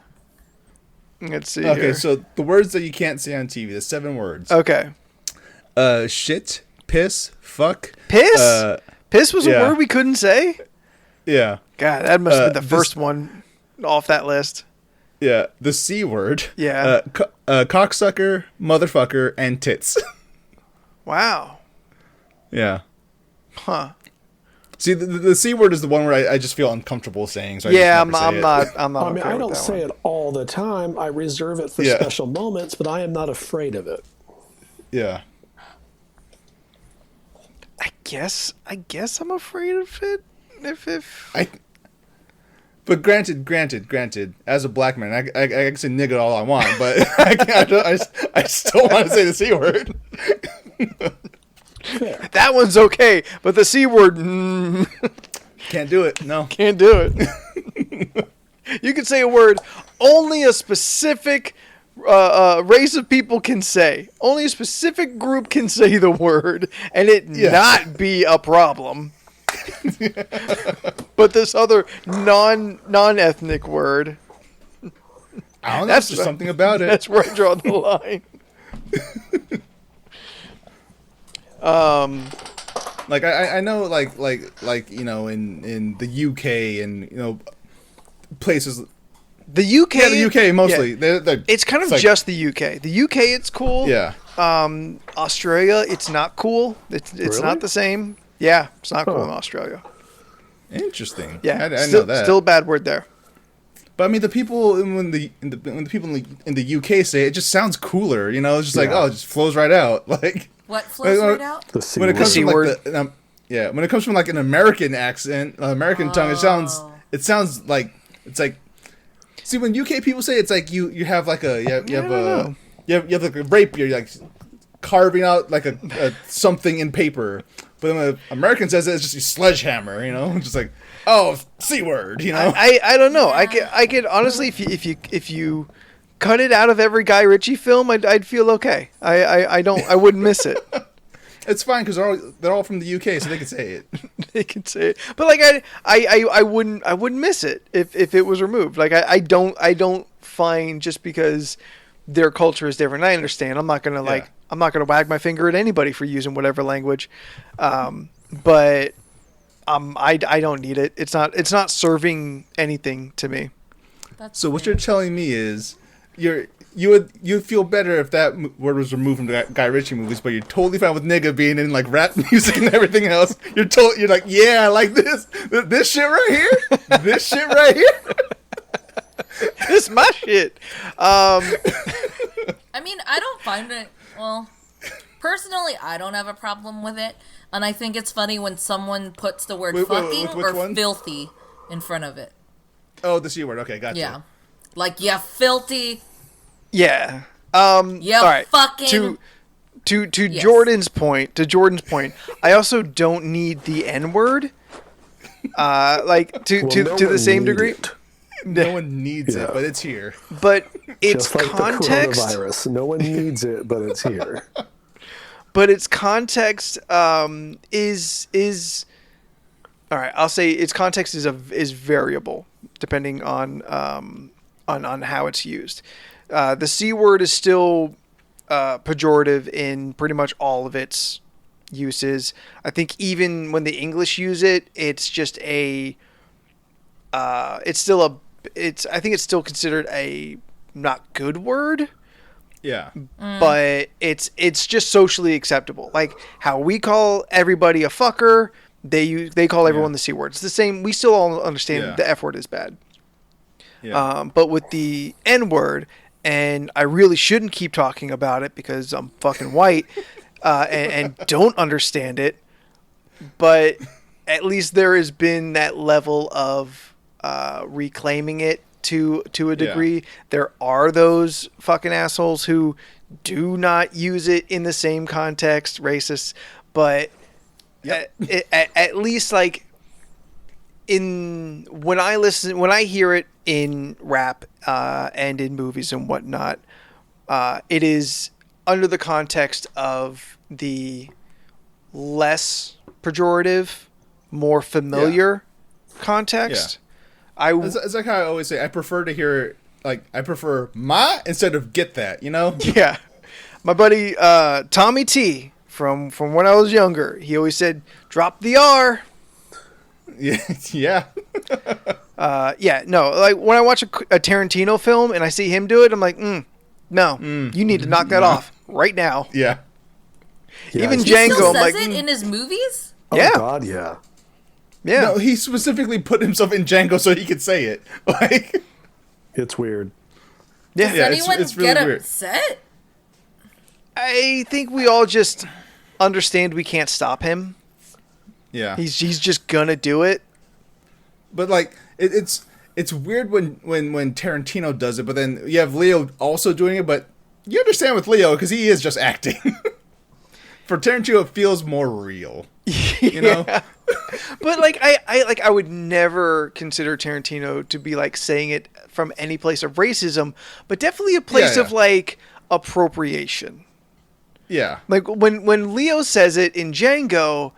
Let's see. Okay, here. so the words that you can't say on TV, the 7 words. Okay, Shit, piss, fuck. piss. Piss was yeah. a word we couldn't say. Yeah. God, that must have been the this- first one off that list. Yeah. The C word. Yeah. Cocksucker, motherfucker, and tits. Wow. Yeah. Huh. See, the C word is the one where I just feel uncomfortable saying. So Yeah, I I'm just never say not. it. I'm not. I mean, okay I with don't that say one. it all the time. I reserve it for Yeah. special moments, but I am not afraid of it. Yeah. I guess I'm afraid of it. If But granted, as a black man, I can say nigga all I want, but I still want to say the C word. that one's okay, but the C word, Can't do it. No. can't do it. You can say a word only a specific race of people can say. Only a specific group can say the word, and it not be a problem. But this other non-ethnic word, I don't know. There's something about it. that's where I draw the line. Like I know like you know in the UK and you know places. The UK, Yeah, the UK mostly. yeah. They're, It's kind of like- just the UK. The UK, it's cool. Yeah. Australia, it's not cool. It's Really? not the same. Yeah, it's not cool Huh. in Australia. Interesting. Yeah, I still, know that. still a bad word there. But I mean, the people when the people in the UK say it, just sounds cooler. You know, it's just like Yeah. it just flows right out. Like What flows right out? The C when it comes C from word. like when it comes from like an American accent, American tongue, it sounds like it's like. See, when UK people say it's like you have like a you have like a rapier, you're like carving out like a something in paper. But then when an American says it, it's just a sledgehammer, you know, just like C word, you know. I don't know. I could honestly, if you cut it out of every Guy Ritchie film, I'd feel okay. I wouldn't miss it. It's fine because they're all from the UK, so they can say it. They can say it, but like I wouldn't miss it if it was removed. Like I don't find just because their culture is different. I understand. I'm not gonna wag my finger at anybody for using whatever language, but I don't need it. It's not serving anything to me. So what you're telling me is you'd feel better if that word was removed from the Guy Ritchie movies, but you're totally fine with nigga being in like rap music and everything else. You're like, yeah, I like this shit right here, this shit right here. This is my shit. I mean, I don't find it. Well, personally, I don't have a problem with it, and I think it's funny when someone puts the word Wait, fucking which or one? filthy in front of it. Oh, the C word. Okay, gotcha. Yeah, like filthy. Yeah. Yeah, all right. fucking. To Yes. Jordan's point, I also don't need the N word. Like to Well, no the one same need degree. it. No one needs it, Yeah. but it's here. But it's Just like context. the coronavirus. No one needs it, but it's here. But its context is all right. I'll say its context is variable depending on how it's used. The C word is still pejorative in pretty much all of its uses. I think even when the English use it, it's just I think it's still considered a not good word, Yeah. but it's just socially acceptable. Like how we call everybody a fucker, they call everyone the C word. It's the same. We still all understand the F word is bad. Yeah. But with the N word, and I really shouldn't keep talking about it because I'm fucking white and don't understand it. But at least there has been that level of reclaiming it to a degree. Yeah. There are those fucking assholes who do not use it in the same context, racists. But at least like when I hear it in rap and in movies and whatnot, it is under the context of the less pejorative, more familiar context. It's like how I always say, I prefer to hear I prefer "ma" instead of "get that," you know? Yeah. My buddy Tommy T from when I was younger, he always said, "Drop the R." Yeah. No, like when I watch a Tarantino film and I see him do it, I'm like, no, you need to knock that off right now. Yeah. Yeah, Even he Django, Still I'm says like, it in his movies. Oh yeah. God, yeah. Yeah. No, he specifically put himself in Django so he could say it. Like, It's weird. Yeah. Does Yeah, anyone it's really get weird. upset? I think we all just understand we can't stop him. yeah. He's just gonna do it. But like it's weird when Tarantino does it, but then you have Leo also doing it. But you understand with Leo because he is just acting for Tarantino, it feels more real. You know? But like I would never consider Tarantino to be like saying it from any place of racism, but definitely a place of like appropriation. Yeah. Like when Leo says it in Django,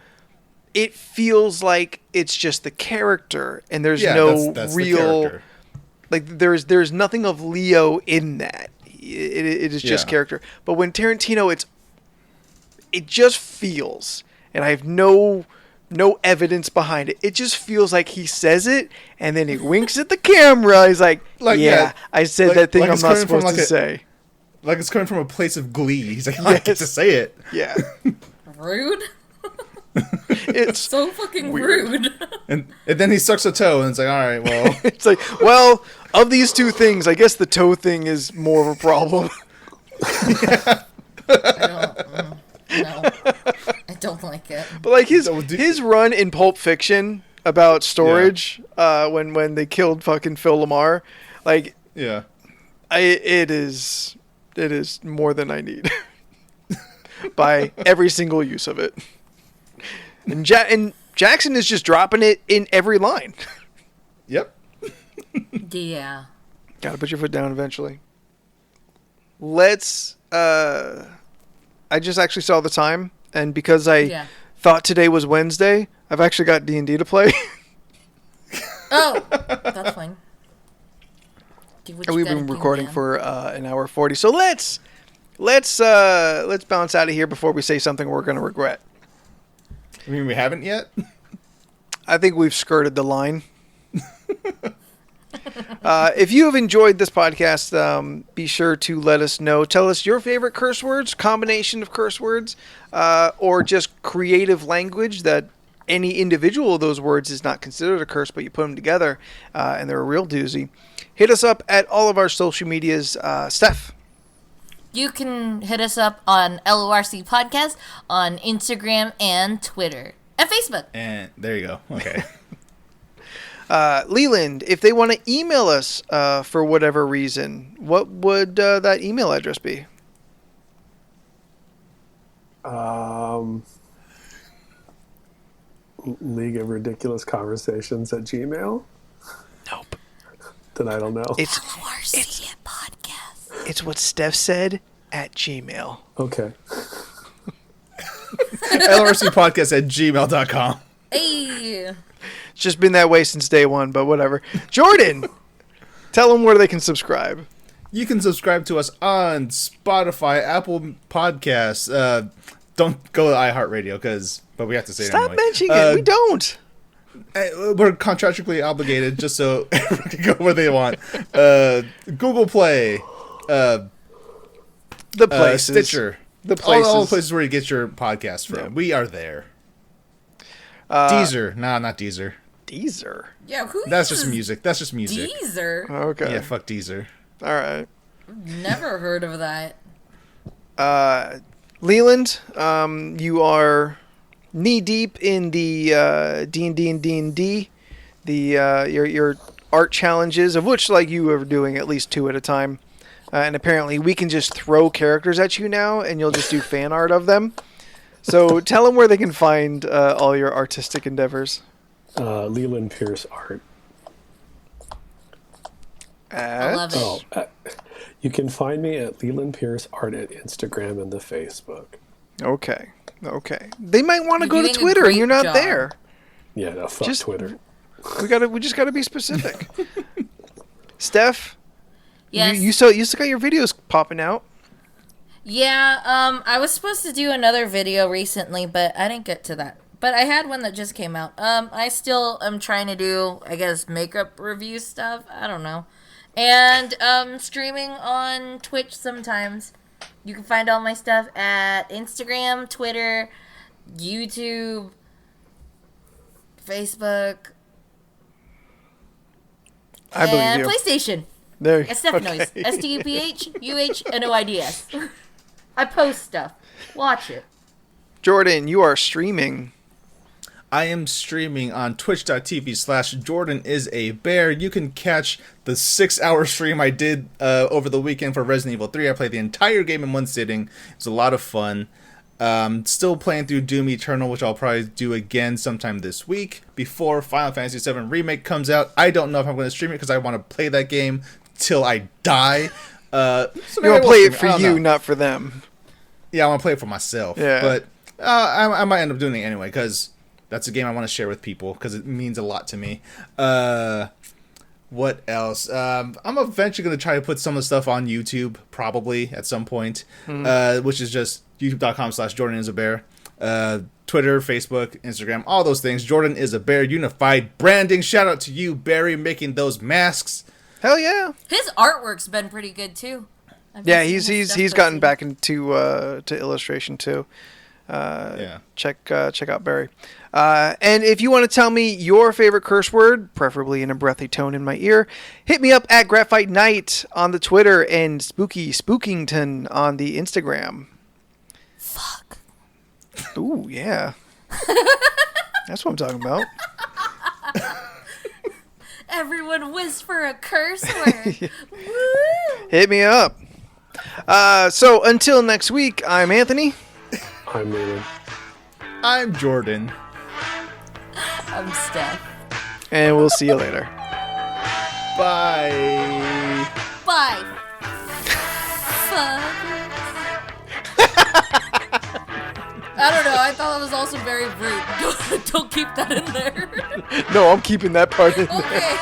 it feels like it's just the character and there's no that's real like there's nothing of Leo in that. It is just character. But when Tarantino, it just feels, and I have no evidence behind it. It just feels like he says it, and then he winks at the camera. He's like I said that thing I'm not supposed to say. Like it's coming from a place of glee. He's like, I get to say it. Yeah. Rude. It's so fucking weird. rude. And then he sucks a toe, and it's like, all right, well. It's like, well, of these two things, I guess the toe thing is more of a problem. I don't like it. But like his run in Pulp Fiction about storage, when they killed fucking Phil Lamar, like it is more than I need by every single use of it. And Jackson is just dropping it in every line. Yep. Yeah. Gotta put your foot down eventually. Let's I just actually saw the time, and because I thought today was Wednesday, I've actually got D&D to play. Oh, that's fine. And we've been recording for an hour 40. So let's bounce out of here before we say something we're going to regret. I mean, we haven't yet? I think we've skirted the line. If you have enjoyed this podcast, be sure to let us know. Tell us your favorite curse words, combination of curse words, or just creative language that any individual of those words is not considered a curse, but you put them together and they're a real doozy. Hit us up at all of our social medias. Steph. You can hit us up on LoRC Podcast on Instagram and Twitter and Facebook. And there you go. Okay. Leland, if they want to email us for whatever reason, what would that email address be? League of Ridiculous Conversations at Gmail? Nope. Then I don't know. It's Podcast. It's what Steph said at Gmail. Okay. LRCpodcast@gmail.com. Hey. It's just been that way since day one, but whatever. Jordan, tell them where they can subscribe. You can subscribe to us on Spotify, Apple Podcasts. Don't go to iHeartRadio, but we have to say it anyway. Stop mentioning it. We don't. We're contractually obligated just so everyone can go where they want. Google Play. The places. Stitcher. The places. All the places where you get your podcast from. Yeah. We are there. Deezer. Nah, not Deezer. Deezer? Yeah, who That's just music. That's just music. Deezer? Okay. Yeah, fuck Deezer. All right. Never heard of that. Leland, you are knee-deep in the D&D and D&D. Your art challenges, of which like you are doing at least 2 at a time. And apparently we can just throw characters at you now, and you'll just do fan art of them. So tell them where they can find all your artistic endeavors. Leland Pierce Art. I love it. You can find me at Leland Pierce Art at Instagram and the Facebook. Okay. They might want to go to Twitter, and you're not there. Yeah, no, fuck Twitter. We just gotta be specific. Steph. Yes. You still got your videos popping out. Yeah, I was supposed to do another video recently, but I didn't get to that. But I had one that just came out. I still am trying to do, I guess, makeup review stuff. I don't know. And streaming on Twitch sometimes. You can find all my stuff at Instagram, Twitter, YouTube, Facebook, I believe and you. PlayStation. There. It's Steph Noise. STEPHUHNOIDS. I post stuff. Watch it. Jordan, you are streaming. I am streaming on twitch.tv/JordanIsABear. You can catch the 6-hour stream I did over the weekend for Resident Evil 3. I played the entire game in one sitting. It was a lot of fun. Still playing through Doom Eternal, which I'll probably do again sometime this week before Final Fantasy VII Remake comes out. I don't know if I'm going to stream it because I want to play that game till I die. So you want to play it for you, not for them. Yeah, I want to play it for myself. Yeah. But I might end up doing it anyway because that's a game I want to share with people because it means a lot to me. What else? I'm eventually going to try to put some of the stuff on YouTube, probably at some point, which is just youtube.com/JordanIsABear. Twitter, Facebook, Instagram, all those things. Jordan is a Bear Unified Branding. Shout out to you, Barry, making those masks. Hell yeah. His artwork's been pretty good too. Yeah, he's gotten back into to illustration too. Check out Barry. And if you want to tell me your favorite curse word, preferably in a breathy tone in my ear, hit me up at Graphite Night on the Twitter and Spooky Spookington on the Instagram. Fuck. Ooh, yeah. That's what I'm talking about. Everyone whisper a curse word. Woo! Hit me up. So until next week, I'm Anthony. I'm Nathan. I'm Jordan. I'm Steph. And we'll see you later. Bye. Bye. Fuck. I don't know. I thought that was also very rude. Don't keep that in there. No, I'm keeping that part in there. Okay.